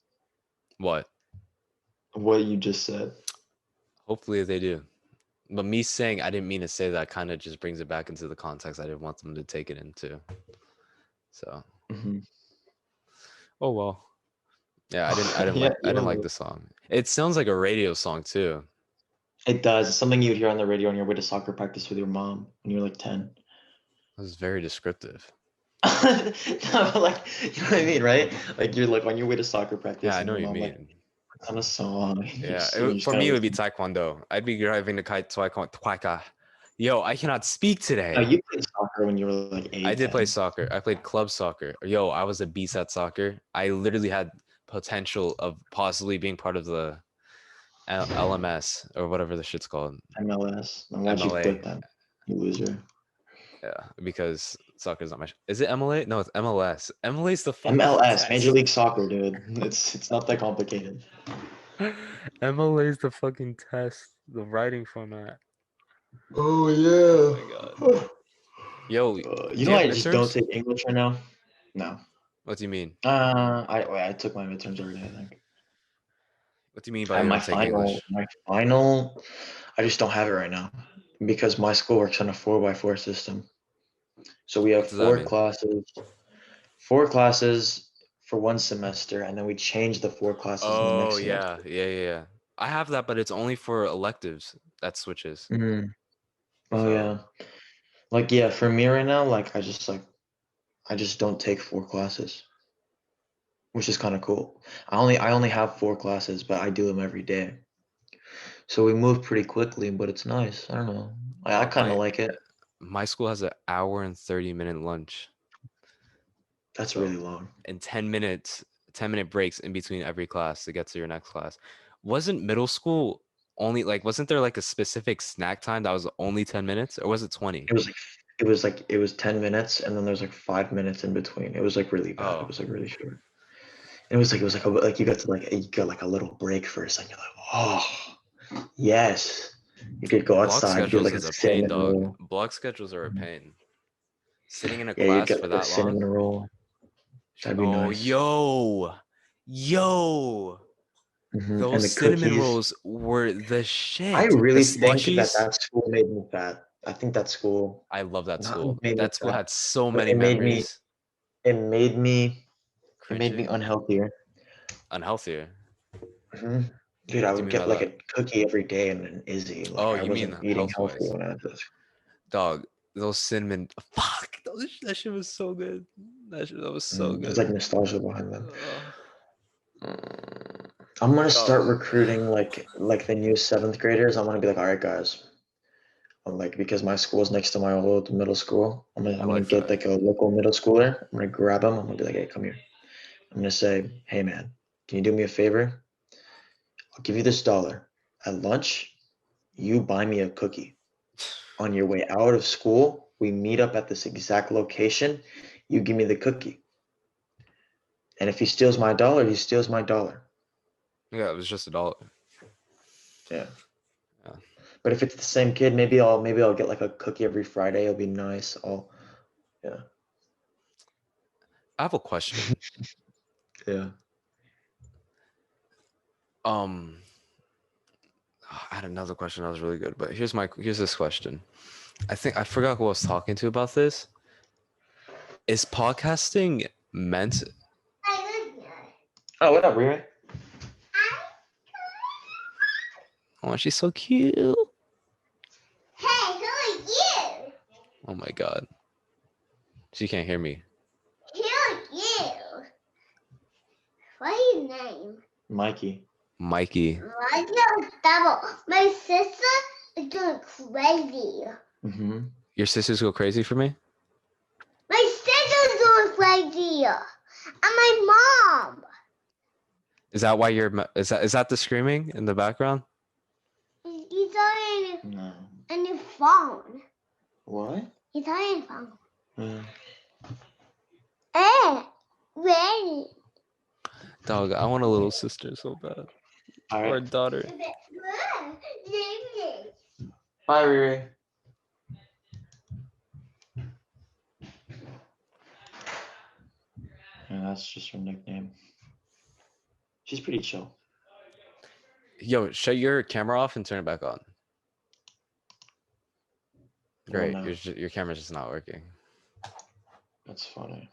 what? What you just said. Hopefully they do. But me saying I didn't mean to say that kind of just brings it back into the context I didn't want them to take it into. So, oh well. Yeah, I didn't Yeah, I didn't like the song. It sounds like a radio song too. It does. It's something you'd hear on the radio on your way to soccer practice with your mom when you're like 10. It was very descriptive. No, but like, you know what I mean, right? Like you're like on your way to soccer practice. Yeah, I and know what your you mom, like, mean. puts on a song. Yeah, for me it would be taekwondo. I'd be driving to taekwondo. Yo, I cannot speak No, today. you played soccer when you were like 8. I did play 10. soccer. I played club soccer. Yo, I was a beast at soccer. I literally had potential of possibly being part of the LMS or whatever the shit's called. MLS. Then why'd you MLA. quit then? You loser. Yeah, because soccer is not my. Is it MLA? No, it's MLS. MLA is the fucking MLS, Major test. League Soccer, dude. It's not that complicated. MLA is the fucking test. The writing format. Oh Oh my yeah. god. Yo, You do know you have I just don't midterms? take English right now. No. What do you mean? I took my midterms already. I think. What do you mean by And you my don't take English? final, I just don't have it right now because my school works on a 4x4 system. So we have What does that mean? four classes for one semester, and then we change the 4 classes in the Oh next semester. yeah. I have that, but it's only for electives. That switches. Mm. Oh So yeah. Like yeah, for me right now, like I just don't take 4 classes, which is kind of cool. I only have 4 classes, but I do them every day. So we move pretty quickly, but it's nice. I don't know. I kind of like it. my school has an hour and 30-minute lunch. That's So really long. and 10-minute breaks in between every class to get to your next class. Wasn't middle school only like wasn't there like a specific snack time that was only 10 minutes or was it 20? It was 10 minutes and then there's like 5 minutes in between. It was like really bad. It Oh, was like really short. It was like you got like a little break for a second. You're like, oh yes. You could go block outside, do schedules like a is a pain, cinnamon dog. roll. Block schedules are a pain. Sitting in a Yeah, you class get for like a that long. cinnamon roll. That'd be Oh, nice. yo. And Those the cinnamon cookies. rolls were the I shit. The really think that slushies. school made me fat. I think that school I love that not school. made me That school fat, had so but many memories. it made me Cringy. unhealthier. Unhealthier. Mhm. Dude, I What do you would mean by get like that? a cookie every day and an Izzy. Like Oh, I you mean wasn't eating health healthy wise. when I was this. Dog, those cinnamon. Fuck. That shit was so good. That was so There's good. like nostalgia behind them. Ugh. I'm gonna start Dog. recruiting like the new 7th graders. I'm gonna be like, all right, guys. I'm like because my school's next to my old middle school. I I'm gonna like get that. like a local middle schooler. I'm gonna grab him. I'm gonna be like, hey, come here. I'm gonna say, hey man, can you do me a favor? I'll give you this dollar. At lunch, you buy me a cookie. On your way out of school, we meet up at this exact location. You give me the cookie. And if he steals my dollar, he steals my dollar. Yeah, it was just $1. Yeah. Yeah. But if it's the same kid, maybe I'll get like a cookie every Friday. It'll be nice. Yeah. I have a question. Yeah. I had another question that was really good, but here's this question. I think I forgot who I was talking to about this. Is podcasting meant? Oh, what up, Riri? Oh, she's so cute. Hey, who are you? Oh my god. She can't hear me. Who are you? What's your name? Mikey. Mikey. Why's your double? My sister is going crazy. Mm-hmm. Your sisters go crazy for me? My sister's going crazy. And my mom. Is that why is that the screaming in the background? He's on No. a new phone. What? He's on a phone. Yeah. Hey, ready. Dog, I want a little sister so bad. All Or a right. daughter. Bye, Riri. Yeah, that's just her nickname. She's pretty chill. Yo, shut your camera off and turn it back on. Great, no. your camera's just not working. That's funny.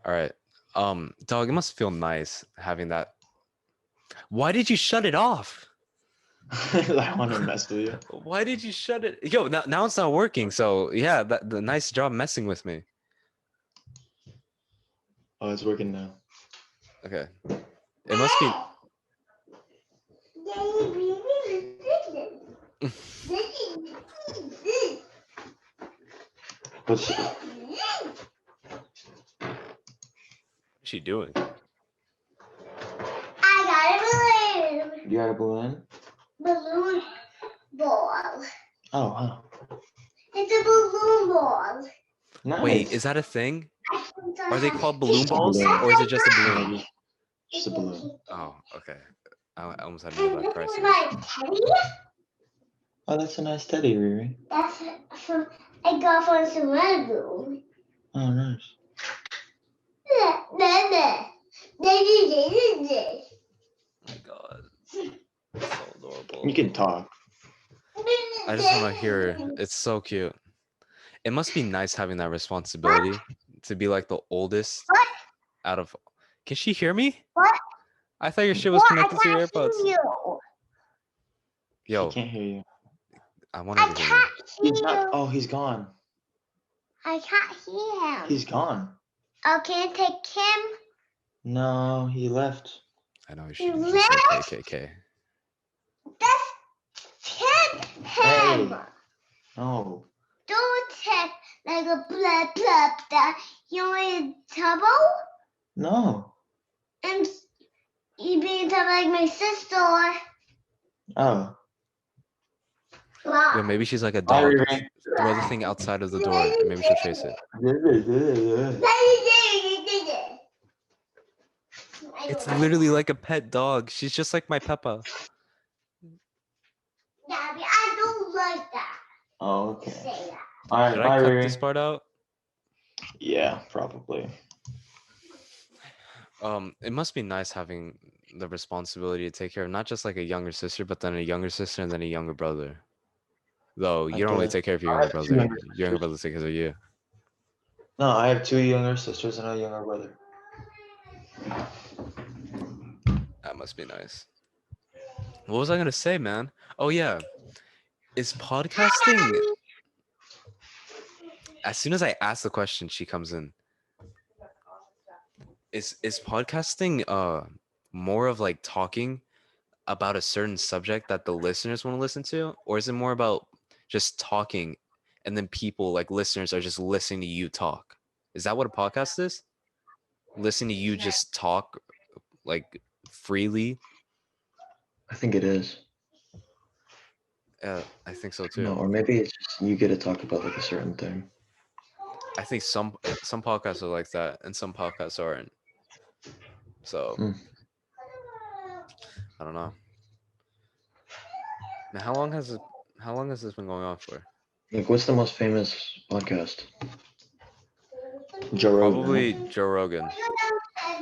All right. Dog, it must feel nice having that. Why did you shut it off? I want to mess with you. Why did you shut it? Yo, now it's not working. So yeah, the nice job messing with me. Oh, it's working now. Okay. It must be. What's What's she doing? I got a you got a balloon? balloon ball. Oh, wow. It's a balloon ball. Nice. Wait, is that a thing? Are they called It's balloon just a balls, balloon. or is it just a No, balloon? just a balloon. Oh, okay. I almost had And to know this that is crisis. my teddy. Oh, that's a nice teddy, Riri. That's from I got from Serengo. Oh, nice. Oh my god, so adorable. You can talk. I just want to hear her. It's so cute. It must be nice having that responsibility to be like the oldest What? out of. Can she hear me? What? I thought your shit was What? connected I to your can't AirPods. hear you. Yo, He can't hear you. I wanted I to hear can't you. hear He's not. you. Oh, he's gone. I can't hear him. He's gone. Oh, can I take him? No, he left. I know you You should just say left? KKK. That's take him. Hey. No. Don't take like a blah blah blah. You want trouble? No. And you being trouble like my sister. Oh. Wow. Yo, maybe she's like a Bye, dog. Riri. Throw the thing outside of the door, and maybe she'll chase it. It's literally like a pet dog. She's just like my Peppa. Daddy, I don't like that. Oh, okay. Say that. All right, Should bye, I cut Riri. this part out? Yeah, probably. It must be nice having the responsibility to take care of not just like a younger sister, but then a younger sister and then a younger brother. Though you don't really take care of your I younger have two brother. younger Your younger sisters. brother takes care of you. No, I have two younger sisters and a younger brother. That must be nice. What was I gonna say, man? Oh yeah. Is podcasting as soon as I ask the question, she comes in. Is podcasting more of like talking about a certain subject that the listeners want to listen to, or is it more about just talking and then people like listeners are just listening to you talk? Is that what a podcast is? Listening to you just talk like freely? I think it is. I think so No, too. or maybe it's just you get to talk about like a certain thing. I think some podcasts are like that and some podcasts aren't. So I don't know. Now, how long has this been going on for? Like, what's the most famous podcast? Joe Rogan. Probably Right? Joe Rogan.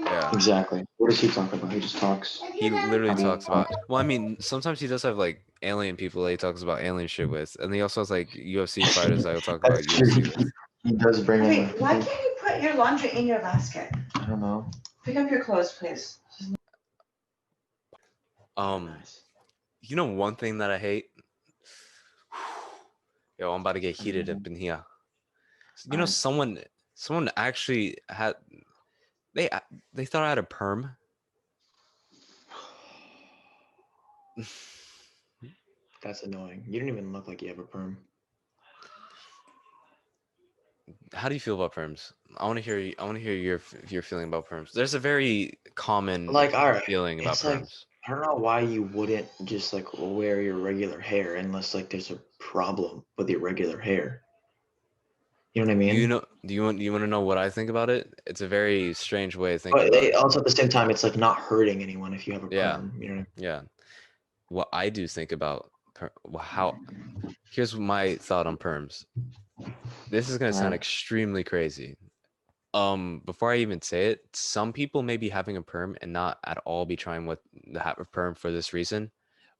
Yeah. Exactly. What does he talk about? He just talks. He literally I mean, talks about. Well, I mean, sometimes he does have like alien people that he talks about alien shit with, and he also has like UFC fighters that he'll talk about That's true. UFC with. He does bring in. Wait, why can't you put your laundry in your basket? I don't know. Pick up your clothes, please. You know one thing that I hate. Yo, I'm about to get heated up in here. You know, someone actually had. They thought I had a perm. That's annoying. You don't even look like you have a perm. How do you feel about perms? I want to hear. I want to hear your feeling about perms. There's a very common Like, all right, feeling about it's like, perms. I don't know why you wouldn't just like wear your regular hair unless like there's a problem with your regular hair. You know what I mean? You know, do you want to know what I think about it? It's a very strange way of thinking But about it. also at the same time, it's like not hurting anyone if you have a Yeah. perm. You know what I mean? Yeah. What I do think about here's my thought on perms. This is gonna sound extremely crazy. Before I even say it, some people may be having a perm and not at all be trying to have a perm for this reason.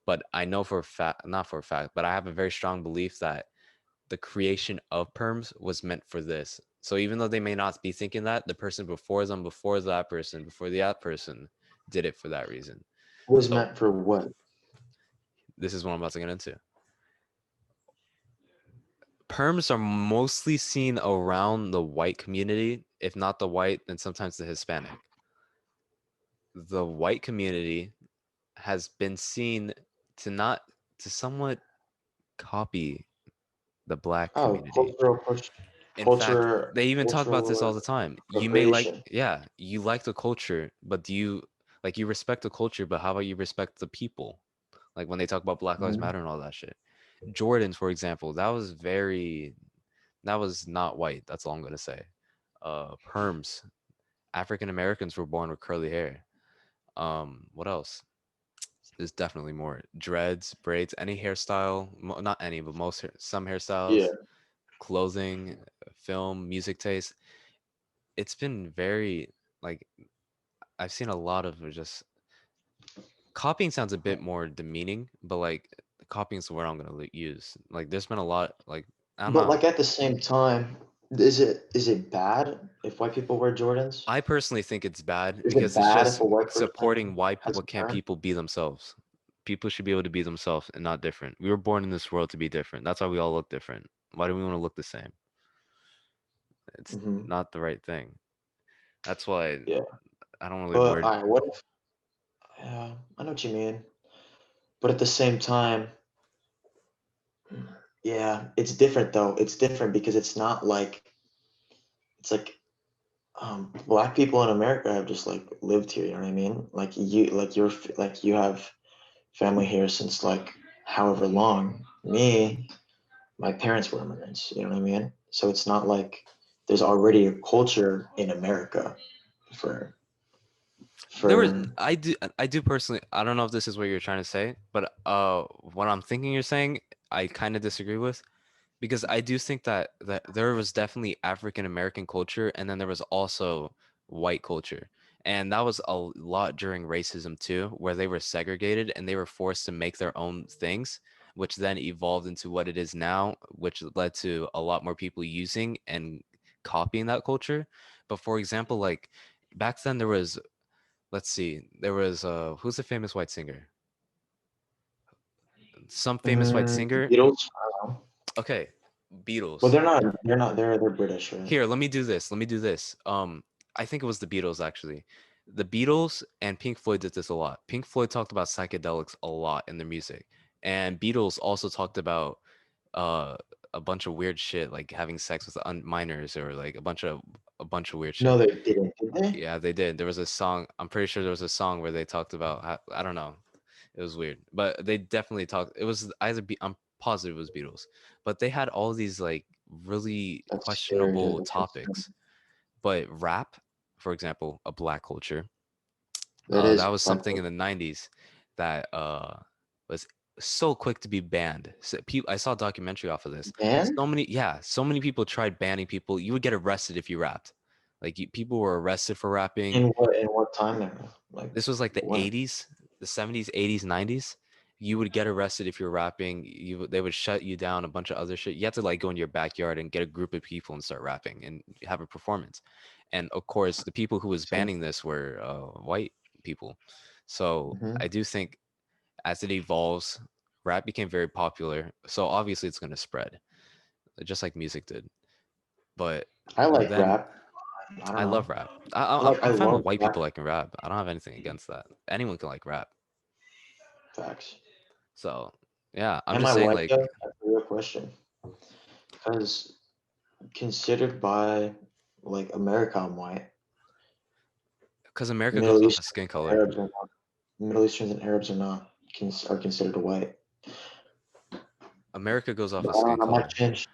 But I know for a fact, not for a fact, but I have a very strong belief that the creation of perms was meant for this. So even though they may not be thinking that, the person before them, before that person, did it for that reason. It was So- meant for what? This is what I'm about to get into. Perms are mostly seen around the white community, if not the white, then sometimes the Hispanic. The white community has been seen to somewhat copy the black Oh, community. In fact, they even talk about this all the time. You may like, appropriation. yeah, you like the culture, but do you like you respect the culture, but how about you respect the people? Like when they talk about Black Lives Mhm. Matter and all that shit. Jordans, for example, that was not white. That's all I'm gonna say. Perms. African Americans were born with curly hair. What else? There's definitely more. Dreads, braids, any hairstyle, not any, but some Yeah. hairstyles, clothing, film, music taste. It's been very like I've seen a lot of just copying sounds a bit more demeaning, but like copying is the word I'm gonna use. Like there's been a lot like I don't But know. like at the same time, is it bad if white people wear Jordans? I personally think it's bad Is it because it's bad if just a white supporting person why has people a can't pair? people be themselves. People should be able to be themselves and not different. We were born in this world to be different. That's why we all look different. Why do we want to look the same? It's Hmm. not the right thing. That's why Yeah. I don't really But word. I what if yeah, I know what you mean. But at the same time, yeah, it's different though. It's different because it's not like it's like black people in America have just like lived here, you know what I mean? Like you have family here since like however long. Me, my parents were immigrants, you know what I mean? So it's not like there's already a culture in America for There was for I do personally I don't know if this is what you're trying to say, but what I'm thinking you're saying, I kind of disagree with because I do think that there was definitely African American culture and then there was also white culture. And that was a lot during racism too, where they were segregated and they were forced to make their own things, which then evolved into what it is now, which led to a lot more people using and copying that culture. But for example, like back then there was let's see. There was who's the famous white singer? Some famous white singer. Beatles. I don't know. Okay, Well, Beatles. they're not. They're not. They're British, right? Here, let me do this. Let me do this. I think it was the Beatles actually. The Beatles and Pink Floyd did this a lot. Pink Floyd talked about psychedelics a lot in their music, and Beatles also talked about uh a bunch of weird shit like having sex with minors or like a bunch of weird No, shit. they didn't. Did they? Yeah, they did. There was a song. I'm pretty sure there was a song where they talked about how, I don't know. It was weird, but they definitely talked. It was either I'm positive it was Beatles, but they had all these like really That's scary, dude. questionable That's insane. topics. But rap, for example, a black culture, That that is was black. something in the '90s that was so quick to be banned. So I saw a documentary off of this. Band? So many people tried banning people. You would get arrested if you rapped. Like people were arrested for rapping. In what time era? Like This was like the when? 80s, the 70s, 80s, 90s. You would get arrested if you're rapping. They would shut you down, a bunch of other shit. You have to like go in your backyard and get a group of people and start rapping and have a performance. And of course, the people who was So, banning this were white people. So hmm. I do think as it evolves, rap became very popular. So obviously it's going to spread, just like music did. But I like then rap. I don't I know. love rap. I I'm fine with love white rap. people liking rap. I don't have anything against that. Anyone can like rap. Facts. So yeah, I'm Am just I saying white like though? That's a real question. Because considered by like America, I'm white. because America goes Middle off of Eastern skin color. Arabs are not. Middle Easterns and Arabs are not are considered white. America goes off But of I don't skin know. That might color. change.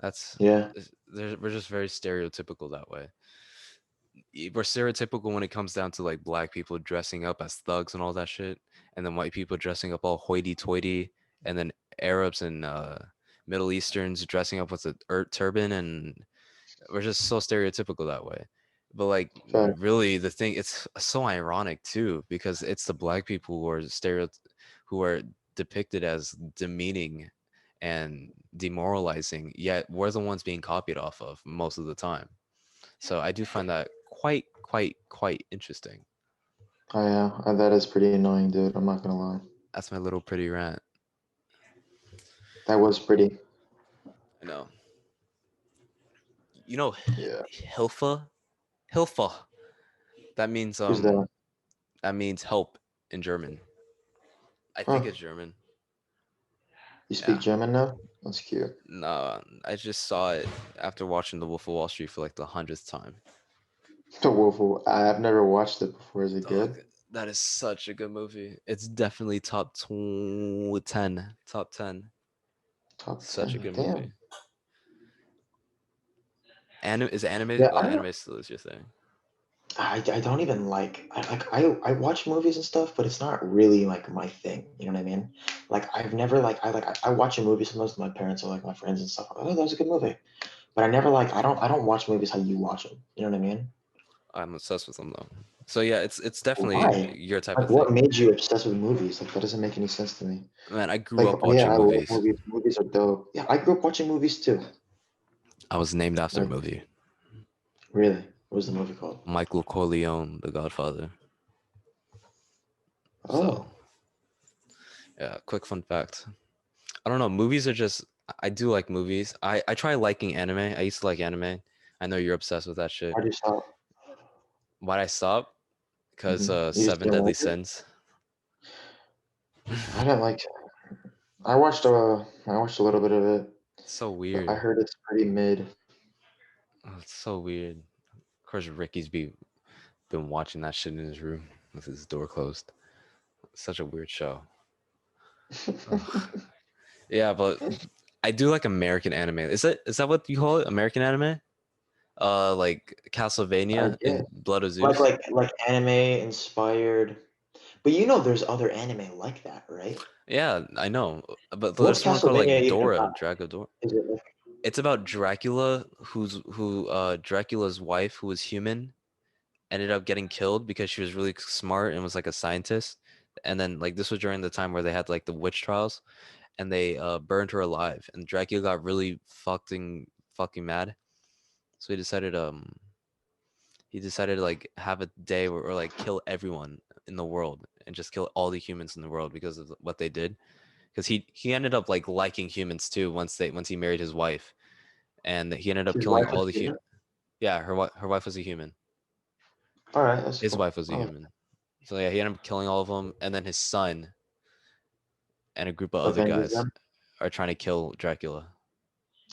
That's Yeah. we're just very stereotypical that way. We're stereotypical when it comes down to like black people dressing up as thugs and all that shit, and then white people dressing up all hoity-toity, and then Arabs and Middle Easterns dressing up with a turban, and we're just so stereotypical that way. But like Fact. really the thing it's so ironic too because it's the black people who are depicted as demeaning and demoralizing, yet we're the ones being copied off of most of the time. So I do find that quite interesting. Oh yeah, that is pretty annoying, dude. I'm not gonna lie. That's my little pretty rant. That was pretty. I know. You know Yeah. Hilfa? Hilfa. That means Who's that? that means help in German. I think Huh. it's German. You speak Yeah. German now? That's cute. No, I just saw it after watching The Wolf of Wall Street for like the 100th time. The I've never watched it before. Is it Dog, good? that is such a good movie. It's definitely top 10. Top 10. Top Such a 10. good Damn. movie. Is anime? Yeah, Well, I don't know. anime still is your thing. I don't even I watch movies and stuff, but it's not really like my thing. You know what I mean? Like I've never I watch a movie sometimes with my parents or like my friends and stuff. Oh, that was a good movie. But I never I don't watch movies how you watch them. You know what I mean? I'm obsessed with them though. So yeah, it's definitely Why? your type Like of what thing. made you obsessed with movies? Like that doesn't make any sense to me. Man, I grew Like, up oh yeah, watching I love movies. movies. Movies are dope. Yeah, I grew up watching movies too. I was named after a Like, movie. really? What was the movie called? Michael Corleone, The Godfather. So Oh, yeah, quick fun fact. I don't know. Movies are just. I do like movies. I try liking anime. I used to like anime. I know you're obsessed with that shit. why'd you stop? Why'd I stop? Because You just Seven didn't Deadly like it? Sins. I didn't like. I watched a little bit of it. It's so But I weird. heard it's pretty mid. Oh, it's so weird. Of course, Ricky's been watching that shit in his room with his door closed. Such a weird show. Ugh. Yeah, but I do like American anime. Is that what you call it? American anime? Like Castlevania Yeah, and Blood of Zeus. like anime inspired. But you know, there's other anime like that, right? Yeah, I know. But What's there's one called Castlevania like even Dora, about? Dragodora. Is it like It's about Dracula, Dracula's wife, who was human, ended up getting killed because she was really smart and was like a scientist. And then like this was during the time where they had like the witch trials, and they burned her alive. And Dracula got really fucking mad, so he decided to like have a day where or like kill everyone in the world and just kill all the humans in the world because of what they did. Because he ended up like liking humans too once he married his wife, and he ended up his killing wife all was the human? yeah, her wife was a human. All right, that's His cool. wife was a I like human. So yeah, he ended up killing all of them, and then his son and a group of other Avengers guys them. are trying to kill Dracula.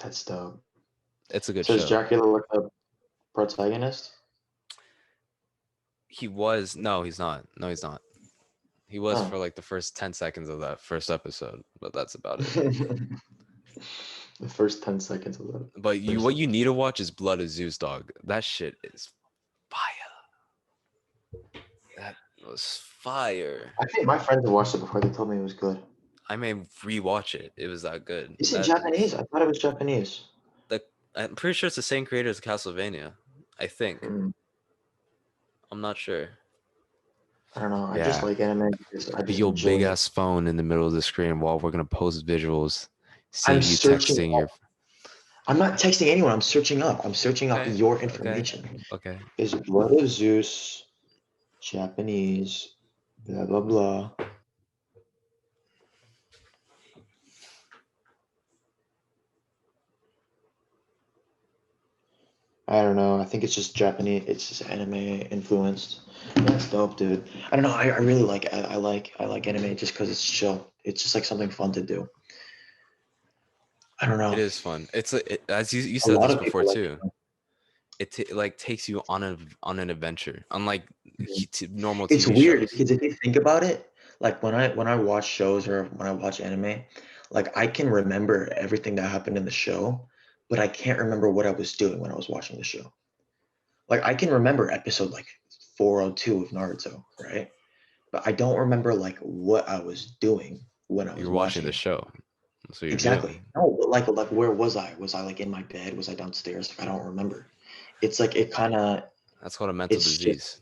That's dope. It's a good So is show. Dracula like the protagonist? He was no, he's not. No, he's not. He was Oh. for like the first 10 seconds of that first episode, but that's about it. The first 10 seconds of that. But what you need to watch is Blood of Zeus, dog. That shit is fire. That was fire. I think my friends have watched it before. They told me it was good. I may rewatch it. It was that good. Is it Japanese? I thought it was Japanese. I'm pretty sure it's the same creator as Castlevania. I think. Mm, I'm not sure. I don't know. I Yeah. just like anime because I Be just your enjoy big it. ass phone in the middle of the screen while we're gonna post visuals. Seeing I'm you searching texting your. I'm not texting anyone. I'm searching up. I'm searching up Okay, your okay. information. Okay. Is Blood of Zeus Japanese? Blah blah blah. I don't know. I think it's just Japanese. It's just anime influenced. That's dope, dude. I don't know. I really like it. I like anime just because it's chill. It's just like something fun to do. I don't know. It is fun. As you A said lot this of before people like too. It like takes you on an adventure, unlike normal It's TV weird shows. because if you think about it, like when I watch shows or when I watch anime, like I can remember everything that happened in the show, but I can't remember what I was doing when I was watching the show. Like I can remember episode like 402 of Naruto, right? But I don't remember like what I was doing when I was You're watching the it. show. That's what you're Exactly. doing. No, but like where was I? Was I like in my bed? Was I downstairs? Like I don't remember. It's like it kind of That's called a mental it's disease. just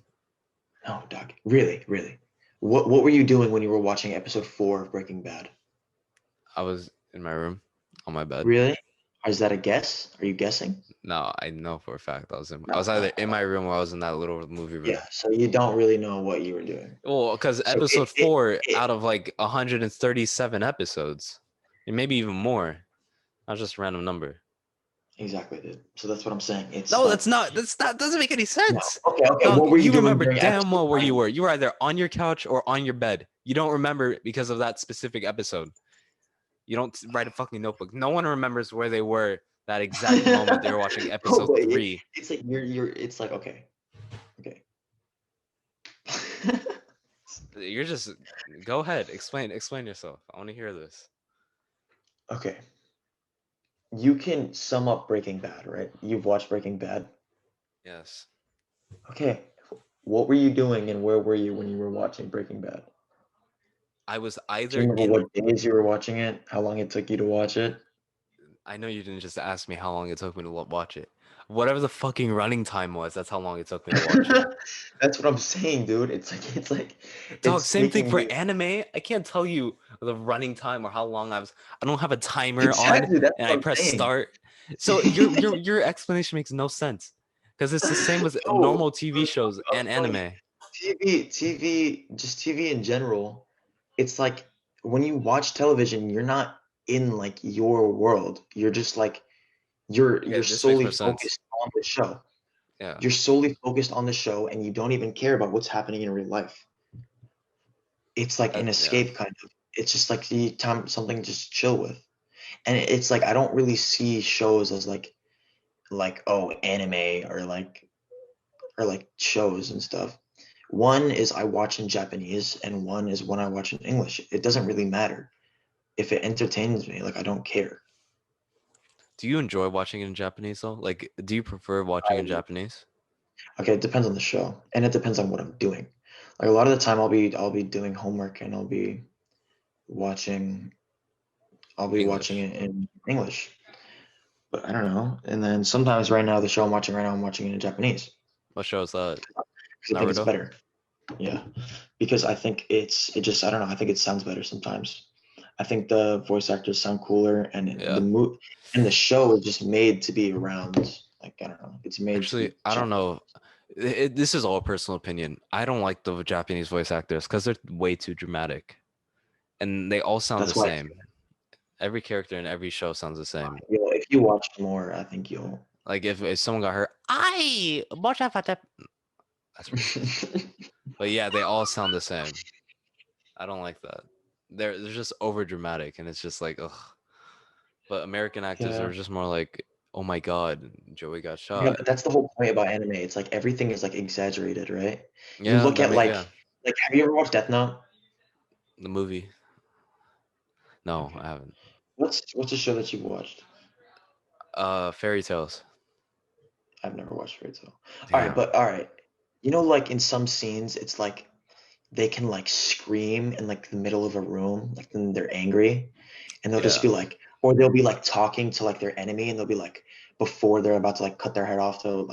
no, Doug. Really, really. What were you doing when you were watching episode 4 of Breaking Bad? I was in my room on my bed. Really? Is that a guess? Are you guessing? No, I know for a fact I was No, either in my room or I was in that little movie room. Yeah, so you don't really know what you were doing. Well, because So episode 4 out of like 137 episodes, and maybe even more, not just a random number. Exactly, dude. So that's what I'm saying. It's No, like, that's not. That doesn't make any sense. Okay. Dog, What were you doing remember during damn episode well where you 9? were. You were either on your couch or on your bed. You don't remember because of that specific episode. You don't write a fucking notebook. No one remembers where they were that exact moment they were watching episode but 3. it's like it's like okay. You're just go ahead, explain yourself. I want to hear this. Okay. You can sum up Breaking Bad, right? You've watched Breaking Bad. Yes. Okay. What were you doing and where were you when you were watching Breaking Bad? I was Do either you remember in. what days you were watching it? How long it took you to watch it? I know you didn't just ask me how long it took me to watch it. Whatever the fucking running time was, that's how long it took me to watch it. That's what I'm saying, dude. Dog, it's same thing taking for me anime. I can't tell you the running time or how long I was. I don't have a timer on, exactly. That's and what I I'm press saying. start. So your explanation makes no sense because it's the same with No, normal TV shows and I'm telling anime. just TV in general. It's like when you watch television, you're not in like your world. You're just like you're Okay, this makes solely more sense. focused on the show. Yeah. You're solely focused on the show and you don't even care about what's happening in real life. It's like an Yeah. escape kind of. It's just like the time something to just chill with. And it's like I don't really see shows as like oh anime or like shows and stuff. One is I watch in Japanese and one is when I watch in English. It doesn't really matter. If it entertains me, like I don't care. Do you enjoy watching it in Japanese though? Like, do you prefer watching in Japanese? Okay, it depends on the show and it depends on what I'm doing. Like a lot of the time I'll be doing homework and watching I'll be watching English. it in English. But I don't know. And then sometimes right now the show I'm watching right now I'm watching it in Japanese What show is that? because I think it's Naruto? better. Yeah. Because I think it just I don't know, I think it sounds better sometimes. I think the voice actors sound cooler and Yeah. the show is just made to be around like I don't know. It's made to Actually, be I don't Japanese. know. This is all personal opinion. I don't like the Japanese voice actors because they're way too dramatic, and they all sound the That's why same. Every character in every show sounds the same. if you watch more, I think you'll Like if someone got hurt, I watch out for that. That's ridiculous. But yeah, they all sound the same. I don't like that. They're just over dramatic, and it's just like ugh. But American actors Yeah. are just more like, oh my god, Joey got Yeah, shot. but that's the whole point about anime. It's like everything is like exaggerated, right? You Yeah, look that at may yeah. like have you ever watched Death Note? The movie. No, Okay. I haven't. What's a show that you've watched? Fairy tales. I've never watched Fairy Tail. Damn. All right. You know, like in some scenes, it's like they can like scream in like the middle of a room, like when they're angry, and they'll just Yeah. be like, or they'll be like talking to like their enemy, and they'll be like, before they're about to like cut their head off, or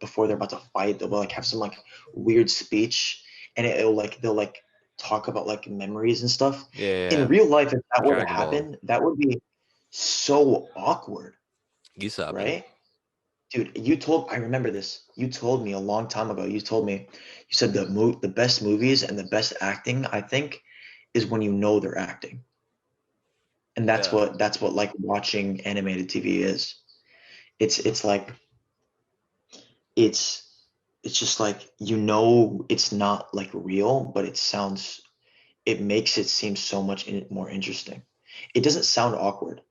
before they're about to fight, they'll like have some like weird speech, and it'll like they'll like talk about like memories and stuff. In Yeah. real life, if that were to Dragon Ball. happen, that would be so awkward, Gisabi. right? Dude, I remember this. You told me a long time ago. You said the best movies and the best acting, I think, is when you know they're acting. And that's Yeah. what like watching animated TV is. It's like it's just like you know it's not like real, but it makes it seem so much more interesting. It doesn't sound awkward.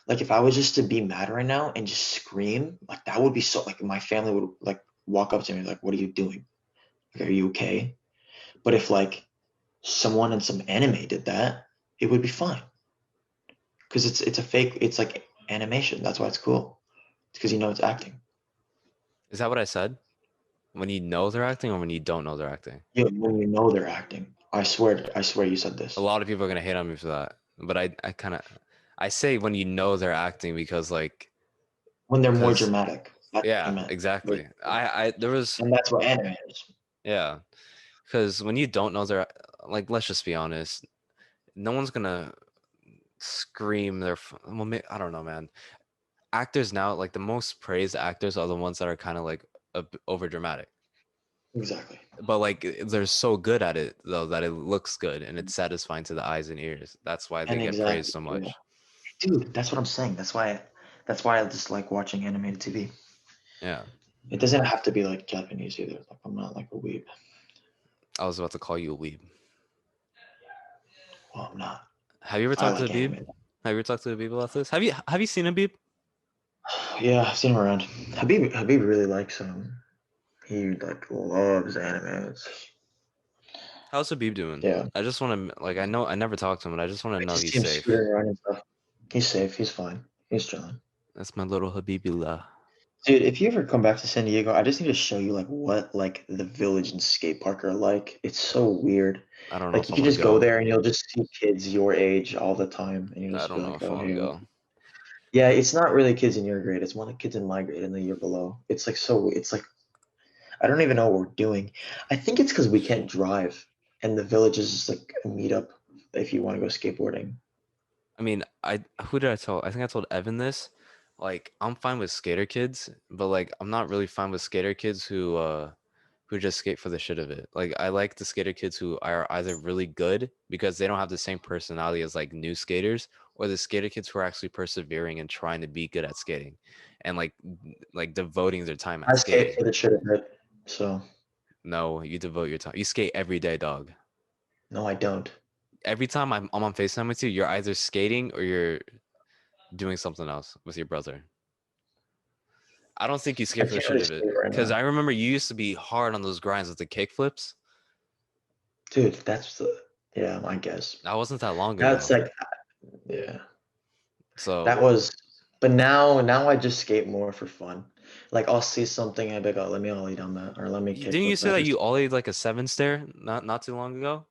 Like if I was just to be mad right now and just scream, like that would be so like my family would like walk up to me like, "What are you doing? Like, are you okay?" But if like someone in some anime did that, it would be fine. Because it's like animation. That's why it's cool. It's because you know it's acting. Is that what I said? When you know they're acting or when you don't know they're acting? Yeah, when you know they're acting. I swear you said this. A lot of people are gonna hate on me for that. But I say when you know they're acting because like When they're more because dramatic. That's what I yeah, meant. exactly. I there was And that's what anime is. yeah. Because when you don't know they're like, let's just be honest, no one's gonna scream well, I don't know, man. Actors now, like the most praised actors are the ones that are kind of like over dramatic. Exactly. But like they're so good at it though that it looks good and it's satisfying to the eyes and ears. That's why they And get praised exactly. so Yeah. much. Dude, that's what I'm saying. That's why I just like watching animated TV. Yeah. It doesn't have to be like Japanese either. Like I'm not like a weeb. I was about to call you a weeb. Well, I'm not. Have you ever I talked to like a weeb? anime. Have you ever talked to Habib about this? Have you seen Habib? Yeah, I've seen him around. Habib really likes he like loves anime. How's Habib doing? Yeah. I just want to I know I never talked to him, but I just want to I know just he's see him safe. scooting around and stuff. He's safe. He's fine. He's chilling. That's my little Habibillah. Dude, if you ever come back to San Diego, I just need to show you like what like the village and skate park are like. It's so weird. I don't know Like if you I can want to just go go. there and you'll just see kids your age all the time, and you I just be don't know like, if I oh want to hey. go. Yeah, it's not really kids in your grade. It's more like kids in my grade and the year below. It's like so. It's like I don't even know what we're doing. I think it's because we can't drive, and the village is just like a meetup if you want to go skateboarding. I mean, who did I tell? I think I told Evan this. Like, I'm fine with skater kids, but like, I'm not really fine with skater kids who just skate for the shit of it. Like, I like the skater kids who are either really good because they don't have the same personality as like new skaters, or the skater kids who are actually persevering and trying to be good at skating, and like devoting their time I at skate skating. for the shit of it, so No, you devote your time. You skate every day, dog. no, I don't. Every time I'm on FaceTime with you, you're either skating or you're doing something else with your brother. I don't think you I skate for the can't shit really of it. skate right Because now, I remember you used to be hard on those grinds with the kick flips. dude. That's the yeah, I guess. That wasn't that long That's ago. like yeah, So that was. But now I just skate more for fun. Like I'll see something and be like, oh, let me ollie down that, or let me didn't you kickflip say that, that or you ollied like a 7 stair not too long ago?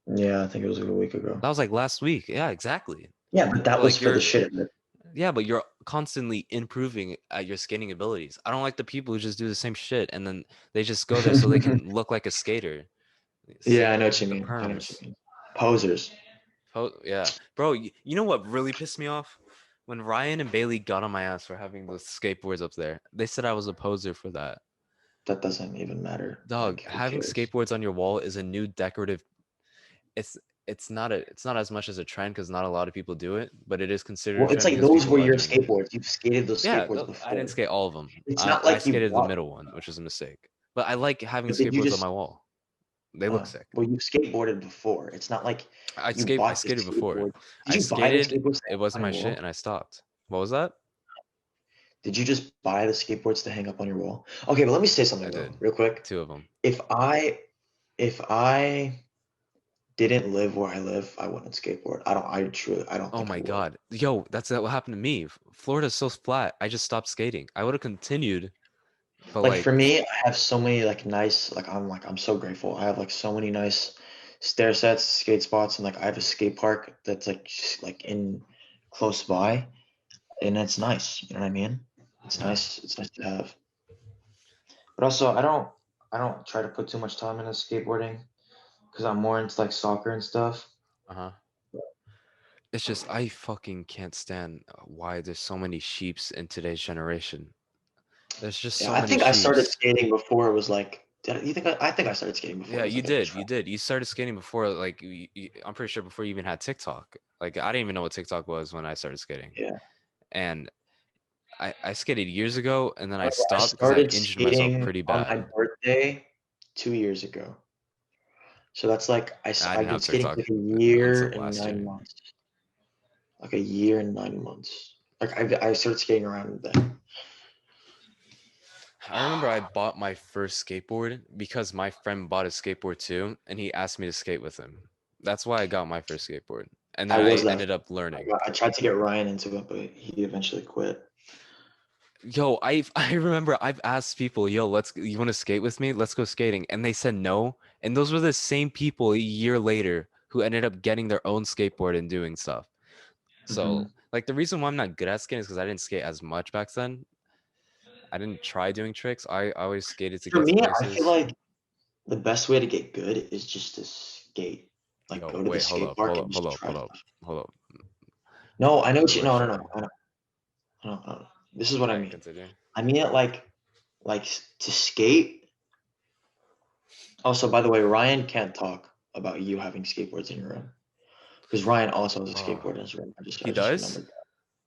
yeah, I think it was like a week ago. That was like last week. Yeah, exactly. Yeah, but that But was like for the shit of it. but you're constantly improving at your skating abilities. I don't like the people who just do the same shit and then they just go there so they can look like a skater. Yeah, I Sick. know what you The mean. I know what you perms. mean. Posers. Yeah, bro. You know what really pissed me off? When Ryan and Bailey got on my ass for having those skateboards up there. They said I was a poser for that. That doesn't even matter. Dog, Like, who having cares? skateboards on your wall is a new decorative. It's it's not as much as a trend because not a lot of people do it, but it is considered a Well, it's trend like because those people were are your doing it. skateboards. You've skated those Yeah, skateboards I didn't before. skate all of them. It's not I like you skated the bought. middle one, which was a mistake. But I like having But did you skateboards on just? my wall. They look sick. Well, you've skateboarded before. It's not like you I bought the skated before. skateboard. Did I you buy the skated. skateboards to It hang up wasn't on my your shit, wall? and I stopped. What was that? Did you just buy the skateboards to hang up on your wall? Okay, but let me say something I though, did. real quick. 2 of them. If I didn't live where I live, I wouldn't skateboard. I don't Oh think I my would. god. Yo, that's what happened to me. Florida's so flat. I just stopped skating. I would have continued, but Like for like me, I have so many like nice I'm so grateful. I have like so many nice stair sets, skate spots, and like I have a skate park that's like just, like in close by, and it's nice. You know what I mean? It's yeah. nice. It's nice to have. But also, I don't try to put too much time into skateboarding because I'm more into like soccer and stuff. Uh-huh. It's just I fucking can't stand why there's so many sheeps in today's generation. There's just Yeah, so I many think I started sheeps. skating before it was like. You think I think I started skating before Yeah, it was you like a did. trend. You did. You started skating before like I'm pretty sure before you even had TikTok. Like I didn't even know what TikTok was when I started skating. Yeah. And I skated years ago and then I I stopped because I started injured myself skating pretty on my bad. birthday 2 years ago. So that's like I I've didn't been have skating for TikTok like a year until and last year. 9 months. Like a year and 9 months. Like I started skating around then. I remember I bought my first skateboard because my friend bought a skateboard too, and he asked me to skate with him. That's why I got my first skateboard. And then I I was that. ended up learning. I tried to get Ryan into it, but he eventually quit. Yo, I remember I've asked people, yo, you want to skate with me? Let's go skating. And they said no. And those were the same people a year later who ended up getting their own skateboard and doing stuff. hmm So, like the reason why I'm not good at skating is because I didn't skate as much back then. I didn't try doing tricks. I always skated to For get to me, I feel places. like the best way to get good is just to skate. Like Yo, go to the wait, skate park and just try hold up, stuff. hold up. No, I know what Wait, you. wait, No, no, shut no. up. I know. This is what All I right, mean. continue. I mean it like to skate. Also, by the way, Ryan can't talk about you having skateboards in your room because Ryan also has a Oh, skateboard in his room. he I just does? remembered that.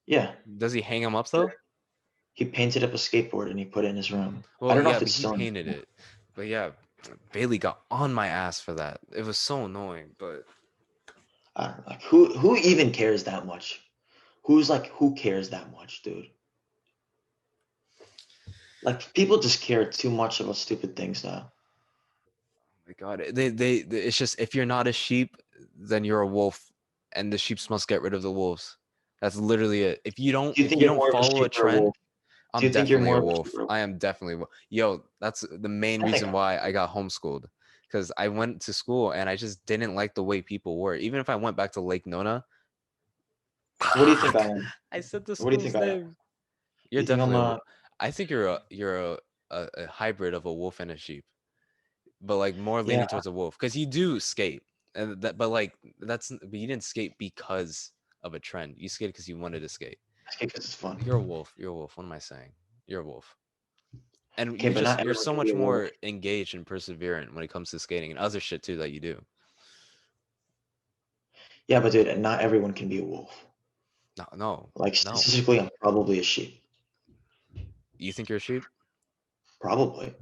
Yeah, Does he hang them up sure. though? He painted up a skateboard and he put it in his room. I Well, don't know yeah, if but it's he still in his painted room. it. But yeah, Bailey got on my ass for that. It was so annoying, but I don't know. Like who even cares that much? Who cares that much, dude? Like people just care too much about stupid things now. My God, it's just if you're not a sheep, then you're a wolf, and the sheeps must get rid of the wolves. That's literally it. If you don't, Do you if think you you're don't more of a follow a sheep or a trend, wolf? Do I'm you think you're definitely more a of a sheep wolf. or a wolf? I am definitely yo. That's the main I think reason why I got homeschooled, because I went to school and I just didn't like the way people were. Even if I went back to Lake Nona, So what do you think I am? I said the What do you school's think I am? name. You're You think I'm definitely a I think you're a hybrid of a wolf and a sheep, but like more yeah, leaning towards a wolf because you do skate, and that but like but you didn't skate because of a trend. You skated because you wanted to skate. because it's fun. You're a wolf. You're a wolf. What am I saying? You're a wolf. And Okay, but not you're everyone so can be much a wolf. more engaged and perseverant when it comes to skating and other shit too that you do. Yeah, but dude, not everyone can be a wolf. No, no, Like no. statistically, I'm probably a sheep. You think you're a sheep? Probably.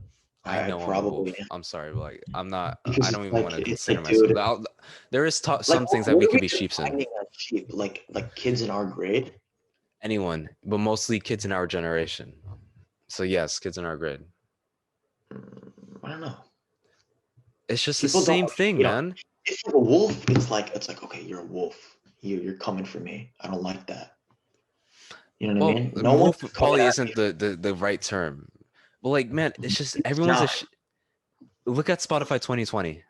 I I know I'm a probably wolf. am. I'm sorry, but like I'm not. I Because don't even want to it's consider like, myself. dude, There is like some things that what we are could we be sheeps in. defining as sheep? Like kids in our grade? Anyone, but mostly kids in our generation. So yes, kids in our grade. I don't know. It's just the People don't same like, thing, man. it's like a wolf. It's like okay, you're a wolf. You're coming for me. I don't like that. You know what I Well, mean? No one's wolf coming probably at me. isn't the right term. But like, man, it's just It's everyone's a. not. Look at Spotify 2020.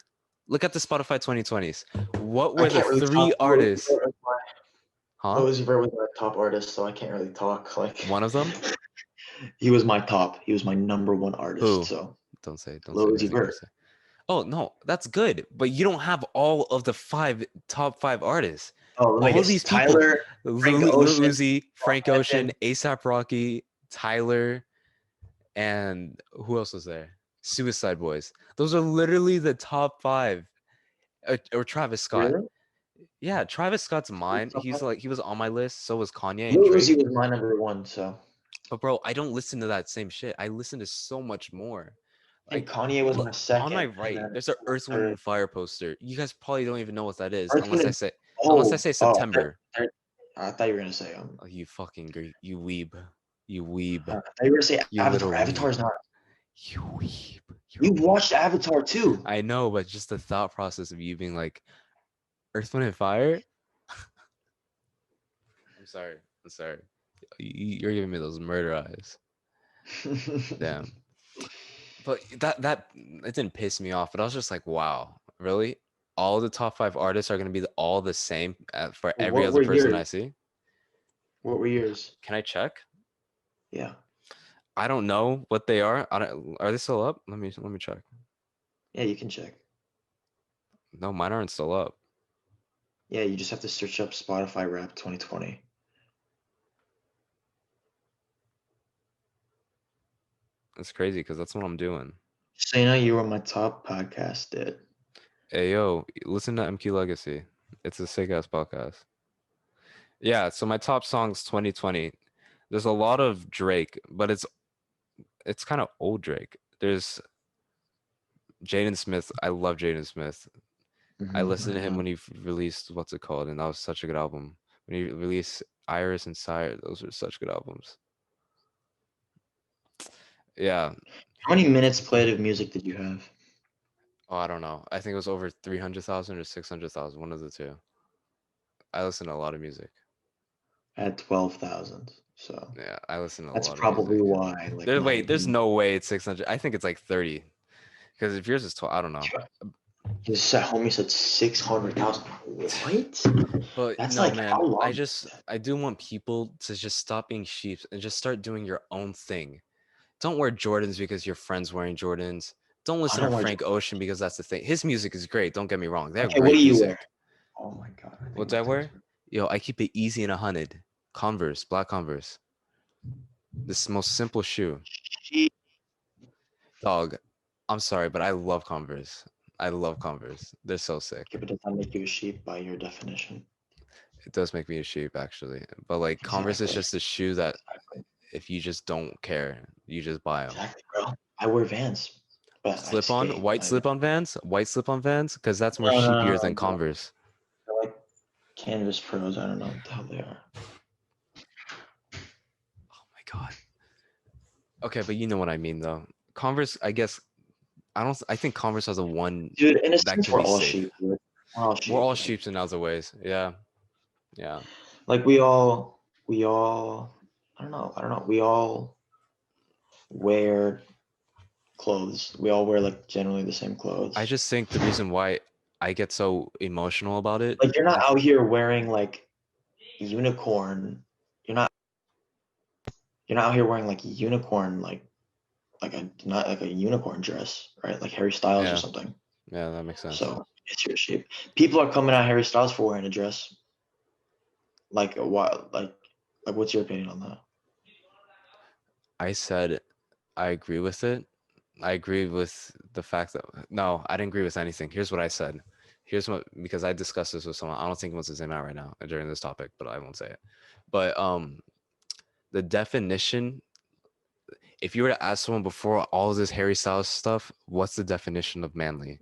Look at the Spotify 2020s. What I were the can't really talk. three artists? Huh? Lil Uzi Vert was my top artist, so I can't really talk. Like One of them? he was my top. He was my number one artist. Who? So Don't say Lil Uzi anything you Vert. say. Oh no, that's good. But you don't have all of the top five artists. Oh, let me All of guess. these people. Tyler, Frank Lil Ocean, Uzi, Frank Pippen. Ocean, ASAP Rocky, Tyler, and who else was there? Suicide Boys. Those are literally the top five. Or Travis Scott. Really? Yeah, Travis Scott's mine. Top five? He was on my list. So was Kanye and Lil Uzi Drake. was my number one. So But bro, I don't listen to that same shit. I listen to so much more. I think Like, Kanye was look my on my second, and right, then there's an Earth, Wind, third. and Fire poster. You guys probably don't even know what that is Earth, Wind, and unless I oh, say oh, September. I thought you were gonna say Oh, you fucking you weeb, you weeb, I thought you were gonna say you little Avatar. weeb, Avatar's not. you weeb. You've watched Avatar too. I know, but just the thought process of you being like Earth, Wind, and Fire. I'm sorry. I'm sorry. You're giving me those murder eyes. Damn. But that it didn't piss me off, but I was just like, wow, really? All the top five artists are gonna be all the same for every What other were person yours? I see? What were yours? Can I check? Yeah. I don't know what they are. Are they still up? Let me check. Yeah, you can check. No, mine aren't still up. Yeah, you just have to search up Spotify Rap 2020. It's crazy because that's what I'm doing. So you know you were my top podcast, dude. Hey yo, listen to MQ Legacy. It's a sick ass podcast. Yeah, so my top songs 2020. There's a lot of Drake, but it's kind of old Drake. There's Jaden Smith. I love Jaden Smith. I listened to him when he released what's it called, and that was such a good album. When he released Iris and Sire, those were such good albums. Yeah. How many minutes played of music did you have? Oh, I don't know. I think it was over 300,000 or 600,000, one of the two. I listen to a lot of music. I had 12,000. So Yeah, I listen to a that's lot of probably music. why. Like, Wait, there's no way it's 600. I think it's like 30. Because if yours is 12, I don't know. his homie said 600,000. What? But That's no, like man. how long? I do want people to just stop being sheep and just start doing your own thing. Don't wear Jordans because your friend's wearing Jordans. Don't listen don't to wear Frank Ocean because that's the thing. His music is great. Don't get me wrong. They have Okay, what great do you music. wear? Oh my god. I think What my do I toes wear? hurt. Yo, I keep it easy and 100. Converse, black Converse. This most simple shoe. She- Dog, I'm sorry, but I love Converse. I love Converse. They're so sick. Okay, but does that make you a sheep by your definition? It does make me a sheep, actually. But like Converse is Exactly. just a shoe that Exactly. if you just don't care, you just buy them. Exactly, bro. I wear Vans, but I Slip on, skate. white slip on Vans, because that's more No, no, no, sheepier no, than bro. Converse. They're like Canvas Pros, I don't know what the hell they are. Oh my god. Okay, but you know what I mean though. Converse, I guess I think Converse has a one Dude, in a that sense, can we're be all safe. sheep, dude. We're all We're sheep. all like- sheeps in other ways. Yeah. Yeah. Like we all, I don't know. We all wear clothes. We all wear like generally the same clothes. I just think the reason why I get so emotional about it. Like you're not out here wearing like unicorn. You're not out here wearing like unicorn like a not like a unicorn dress, right? Like Harry Styles Yeah. or something. Yeah, that makes sense. So it's your shape. People are coming at Harry Styles for wearing a dress. Like what? Like what's your opinion on that? I said I agree with it. I agree with the fact that no, I didn't agree with anything. Here's what I said. Here's what because I discussed this with someone. I don't think it was his name out right now during this topic, but I won't say it. But the definition, if you were to ask someone before all of this Harry Styles stuff, what's the definition of manly?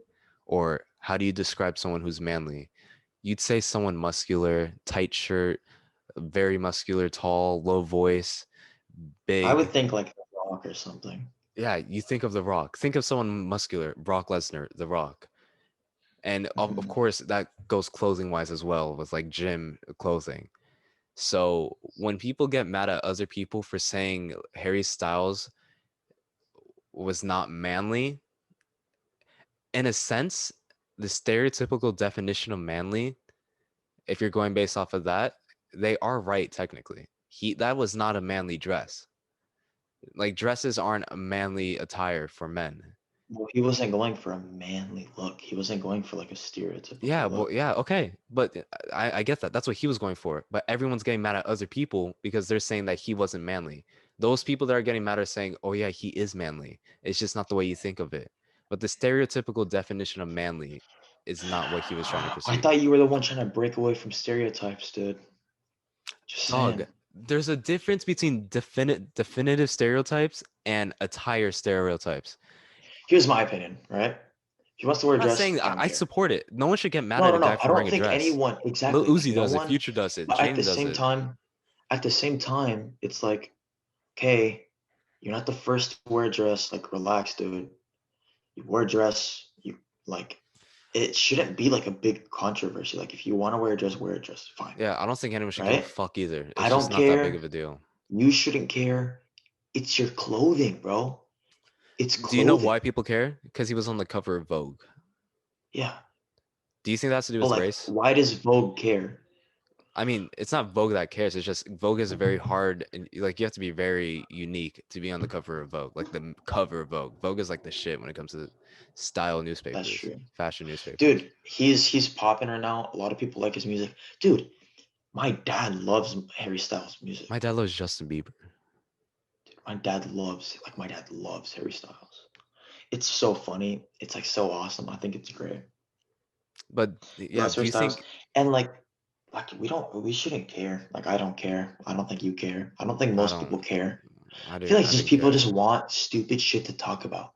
Or how do you describe someone who's manly? You'd say someone muscular, tight shirt, very muscular, tall, low voice, I would big. think like The Rock or something. Yeah, you think of The Rock. Think of someone muscular, Brock Lesnar, The Rock. And of Mhm. course, that goes clothing wise as well, with like gym clothing. So when people get mad at other people for saying Harry Styles was not manly, in a sense, the stereotypical definition of manly, if you're going based off of that, they are right technically. That was not a manly dress. Like dresses aren't a manly attire for men. Well, he wasn't going for a manly look. He wasn't going for like a stereotypical Yeah, look. well, yeah, okay, but I get that. That's what he was going for. But everyone's getting mad at other people because they're saying that he wasn't manly. Those people that are getting mad are saying, "Oh yeah, he is manly. It's just not the way you think of it." But the stereotypical definition of manly is not what he was trying to I pursue. thought you were the one trying to break away from stereotypes, dude. Just Dog, saying. there's a difference between definitive stereotypes and attire stereotypes. Here's my opinion, right? If he wants to wear I'm a not dress, saying I don't I care. support it. No one should get mad No, at no, a guy no. I for wearing don't a think dress. anyone Lil exactly. Uzi No does it, one. Future does it, But at James the does same it. time, it's like, okay, you're not the first to wear a dress. Like, relax, dude. You wear a dress. You like. It shouldn't be like a big controversy. Like, if you want to wear a dress, wear a dress. Fine, Yeah, I don't think anyone should give a right? fuck either. I It's just don't not that big of care. a deal. You shouldn't care. It's your clothing, bro. It's Do you know clothing. why people care? Because he was on the cover of Vogue. Yeah. Do you think that has to do But with like, race? why does Vogue care? I mean, it's not Vogue that cares. It's just Vogue is a very hard, and like you have to be very unique to be on the cover of Vogue. Like the cover of Vogue. Vogue is like the shit when it comes to style newspapers, That's true. fashion newspapers. Dude, he's popping right now. A lot of people like his music. Dude, my dad loves Harry Styles music. My dad loves Justin Bieber. Dude, my dad loves Harry Styles. It's so funny. It's like so awesome. I think it's great. But yeah, Loves do Harry you Styles. think? And like we shouldn't care. Like I don't care. I don't think you care. I don't think most people care. I I feel like just didn't people care. just want stupid shit to talk about.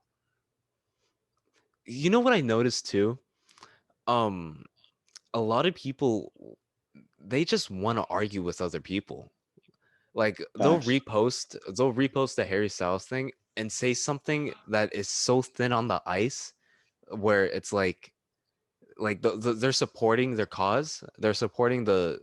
You know what I noticed too? A lot of people, they just want to argue with other people. Like Facts. they'll repost the Harry Styles thing and say something that is so thin on the ice where it's like they're supporting their cause. They're supporting the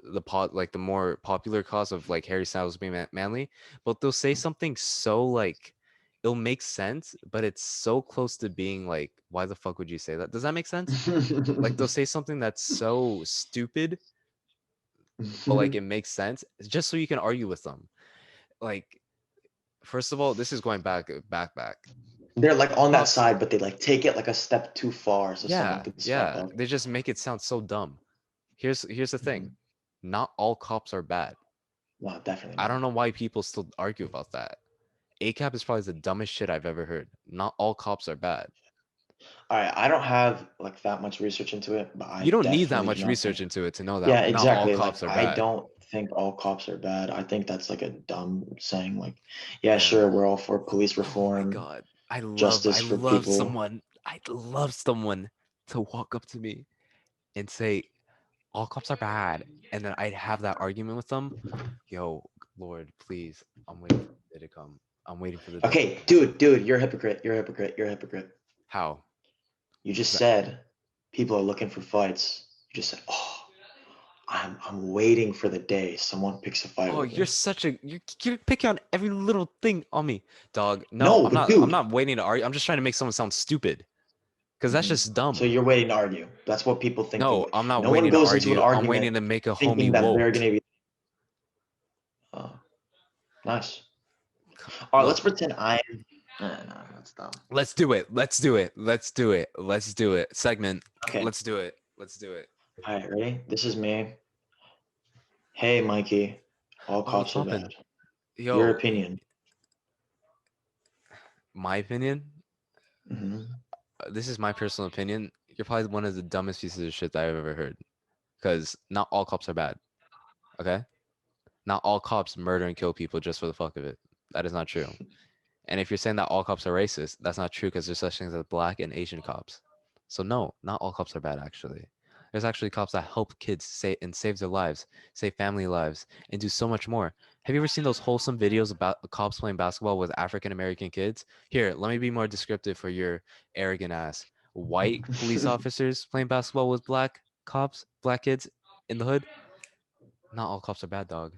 more popular cause of like Harry Styles being manly, but they'll say something so like it'll make sense, but it's so close to being like, why the fuck would you say that? Does that make sense? Like they'll say something that's so stupid, but like it makes sense just so you can argue with them. Like, first of all, this is going back. They're like on that Cops- side, but they like take it like a step too far, so someone Yeah, could step yeah. up. They just make it sound so dumb. Here's the thing. Not all cops are bad. Well, definitely. I Not. don't know why people still argue about that. ACAP is probably the dumbest shit I've ever heard. Not all cops are bad. All right, I don't have like that much research into it, but I You don't need that definitely much do not research think. into it to know that Yeah, not all exactly. cops Like are I bad. don't think all cops are bad. I think that's like a dumb saying. Like, yeah, sure, we're all for police Oh my reform, god. justice for people. I'd love someone to walk up to me and say, all cops are bad, and then I'd have that argument with them. Yo, Lord, please, I'm waiting for the day to come. I'm waiting for the day. Okay, dude, you're a hypocrite. You're a hypocrite. You're a hypocrite. How? You just That- said people are looking for fights. You just said, "Oh, I'm waiting for the day someone picks a fight Oh, with you're me." such a you're picking on every little thing on me, dog. No, No, I'm but not. I'm dude. not waiting to argue. I'm just trying to make someone sound stupid, because that's Mhm. just dumb. So you're waiting to argue. That's what people think. No, I'm not No one waiting to goes into an argue. I'm argument waiting to make a thinking homie that woke. they're gonna be. Oh, nice. All right, Look, let's pretend I'm. No, that's dumb. let's do it. Let's do it. Let's do it. Let's do it. Segment. Okay. Let's do it. Let's do it. All right, ready? This is me. Hey, Mikey. All Oh, cops are poppin'? bad. Yo, Your opinion. my opinion. Hmm. This is my personal opinion. You're probably one of the dumbest pieces of shit that I've ever heard. Because not all cops are bad. Okay? Not all cops murder and kill people just for the fuck of it. That is not true. And if you're saying that all cops are racist, that's not true because there's such things as black and Asian cops. So no, not all cops are bad actually. There's actually cops that help kids save their lives, save family lives, and do so much more. Have you ever seen those wholesome videos about cops playing basketball with African American kids? Here, let me be more descriptive for your arrogant ass. White police officers playing basketball with black cops, black kids in the hood. Not all cops are bad, dog.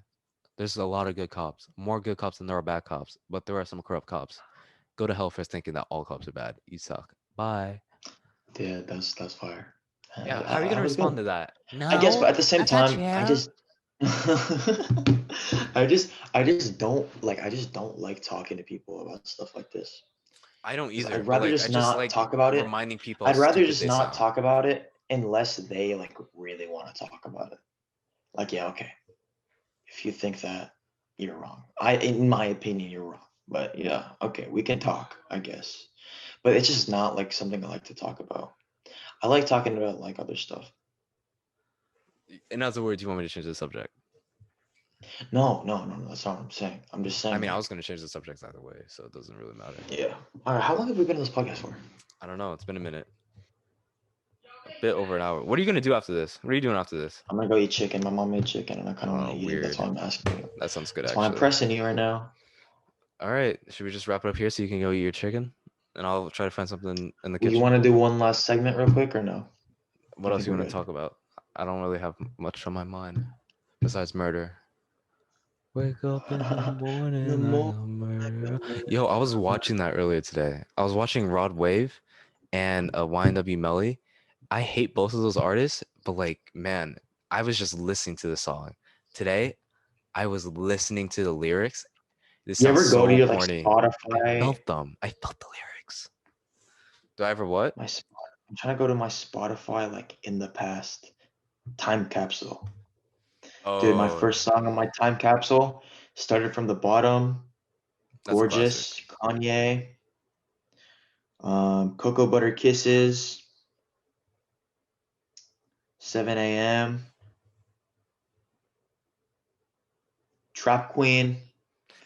There's a lot of good cops, more good cops than there are bad cops, but there are some corrupt cops. Go to hell for thinking that all cops are bad. You suck. Bye. Yeah, that's fire. Yeah, how are you That gonna was respond good. to that? I guess, but No, at the same I thought time, you I have. just, I just don't like talking to people about stuff like this. I don't 'Cause either, I'd but rather like I just just not like talk about it. reminding people how I'd rather stupid just they not sound. talk about it unless they like really want to talk about it. Like, yeah, okay. If you think that, you're wrong. In my opinion, you're wrong. But yeah, okay, we can talk, I guess. But it's just not like something I like to talk about. I like talking about like other stuff. In other words, you want me to change the subject? No, that's not what I'm saying. I'm just saying. I mean, I like, was gonna change the subject either way, so it doesn't really matter. yeah. All right. How long have we been on this podcast for? I don't know. It's been a minute. A bit over an hour. What are you gonna do after this? What are you doing after this? I'm gonna go eat chicken. My mom made chicken, and I kind of want Oh, to eat it. That's weird. why I'm asking you. That sounds good That's why I'm actually. pressing you right now. All right, should we just wrap it up here so you can go eat your chicken, and I'll try to find something in the You kitchen. want to do one last segment real quick or no? What I else think you we're want to good. talk about? I don't really have much on my mind besides murder. Wake up in the morning, The I more got murder. Yo, I was watching that earlier today. I was watching Rod Wave and YNW Melly. I hate both of those artists, but like, man, I was just listening to the song. Today, I was listening to the lyrics. This You sounds ever go to so your like corny. I Spotify? felt them. I felt the lyrics. Do I ever what? I'm trying to go to my Spotify like in the past time capsule. Dude, my Oh, first song on my time capsule started from the bottom. that's a classic. Gorgeous, Kanye, Cocoa Butter Kisses, 7 a.m., Trap Queen,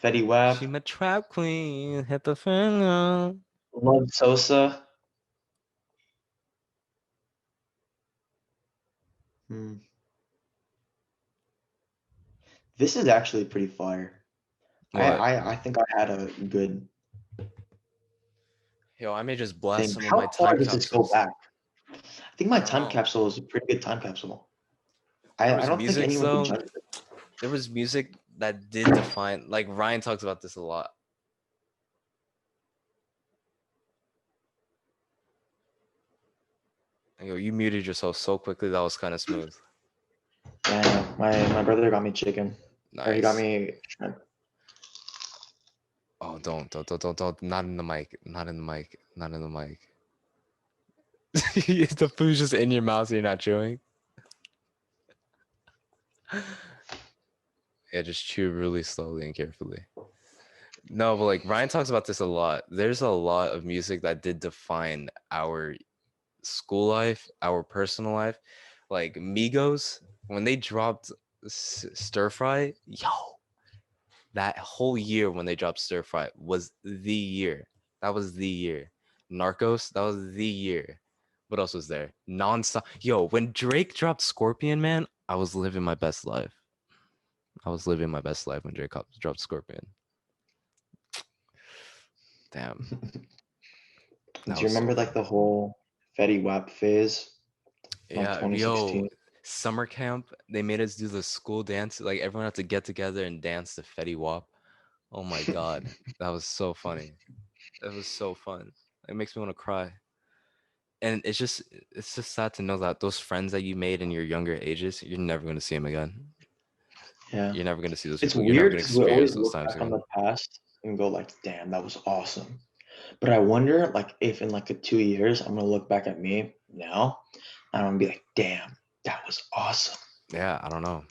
Fetty Wap, She my trap queen, hit the finger. Love Sosa. Hmm. This is actually pretty fire. What? I think I had a good Yo, I may just blast thing. some of How my far time does this go capsules. back? I think my I don't time know. capsule is a pretty good time capsule. There I was don't think music anyone can though. judge it. There was music that did define. Like Ryan talks about this a lot. Yo, you muted yourself so quickly. That was kind of smooth. Yeah, my brother got me chicken. Or he got Nice. me shrimp. Oh, don't. Not in the mic. Not in the mic. Not in the mic. The food's just in your mouth, so you're not chewing. Yeah, just chew really slowly and carefully. No, but like Ryan talks about this a lot. There's a lot of music that did define our school life, our personal life. Like Migos, when they dropped Stir Fry, yo, that whole year when they dropped Stir Fry was the year. That was the year. Narcos, that was the year. What else was there? Non-stop. Yo, when Drake dropped Scorpion, man, I was living my best life. I was living my best life when Drake dropped Scorpion. Damn. Do That you was so remember like the whole Fetty Wap phase, like yeah, yo, 2016? summer camp, they made us do the school dance. Like everyone had to get together and dance to Fetty Wap. Oh my god, that was so funny. It was so fun. It makes me want to cry. And it's just sad to know that those friends that you made in your younger ages, you're never gonna see them again. Yeah. You're never gonna see those It's people. You're never weird gonna because we always experience those look times back on the again. past and go like, damn, that was awesome. But I wonder like if in like 2 years I'm gonna look back at me now and I'm gonna be like, damn, that was awesome. Yeah, I don't know.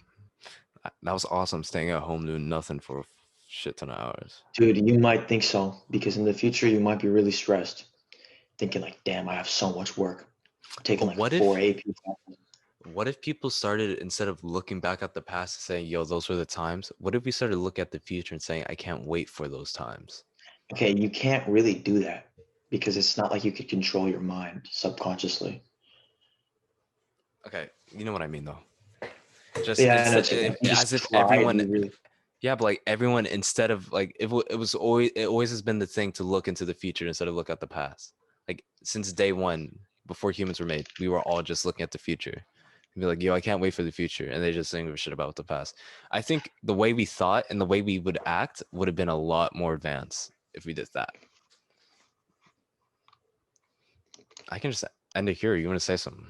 That was awesome staying at home doing nothing for a shit ton of hours. Dude, you might think so because in the future you might be really stressed, thinking like, damn, I have so much work. I'm taking But like what four if AP classes. what if people started, instead of looking back at the past and saying, yo, those were the times, what if we started to look at the future and saying, I can't wait for those times? Okay, you can't really do that because it's not like you could control your mind subconsciously. Okay, you know what I mean though. Just Yeah, I it's know. What you mean. You as just if try to everyone, be really. yeah, but like everyone, instead of like it always has been the thing to look into the future instead of look at the past. Like since day one, before humans were made, we were all just looking at the future. And be like, yo, I can't wait for the future, and they just think of shit about the past. I think the way we thought and the way we would act would have been a lot more advanced if we did that. I can just end it here. You want to say something?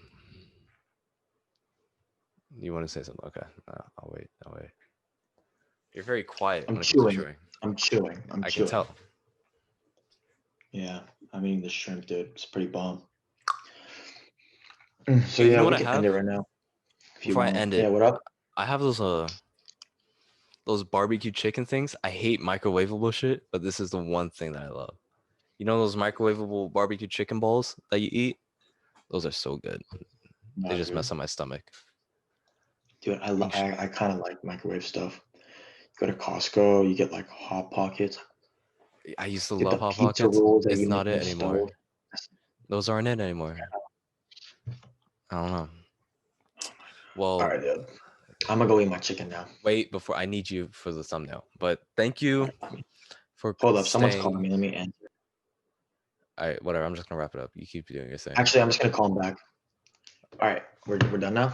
You want to say something? Okay, I'll wait. I'll wait. You're very quiet I'm when it comes to chewing. chewing. I'm chewing. I'm I can chewing. tell. Yeah, I'm eating the shrimp, dude. It's pretty bomb. So Yo, you yeah, know we what I can end it have? right now if you Before I want. end Yeah, it, what up? I have those barbecue chicken things. I hate microwavable shit, but this is the one thing that I love. You know those microwavable barbecue chicken balls that you eat? Those are so good. They Nah, just dude. mess up my stomach. Dude, You sh- I kind of like microwave stuff. Go to Costco, you get like Hot Pockets. I used to Dude, the love Hot pizza Pockets. rolls that It's you not make on it the anymore. stove. Those aren't it anymore. I don't know. All Well, right, dude. I'm gonna go eat my chicken now. wait before I need you for the thumbnail. But thank you for Hold up, someone's calling staying. me. Let me answer. All right, whatever. I'm just gonna wrap it up. You keep doing your thing. Actually, I'm just gonna call him back. All right, we're done now.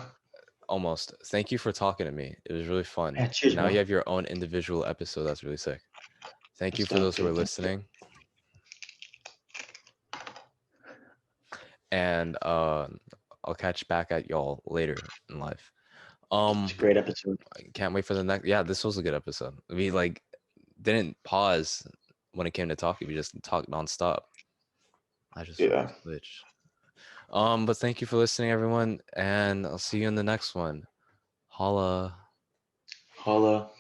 Almost. Thank you for talking to me. It was really fun. Yeah, cheers, Now you bro. have your own individual episode. That's really sick. Thank you That's for dope, those who are dude. Thank you. listening. And I'll catch back at y'all later in life. It's a great episode. I can't wait for the next. Yeah, this was a good episode. We like didn't pause when it came to talking. We just talked nonstop. I just Yeah. switched. But thank you for listening, everyone, and I'll see you in the next one. Holla. Holla.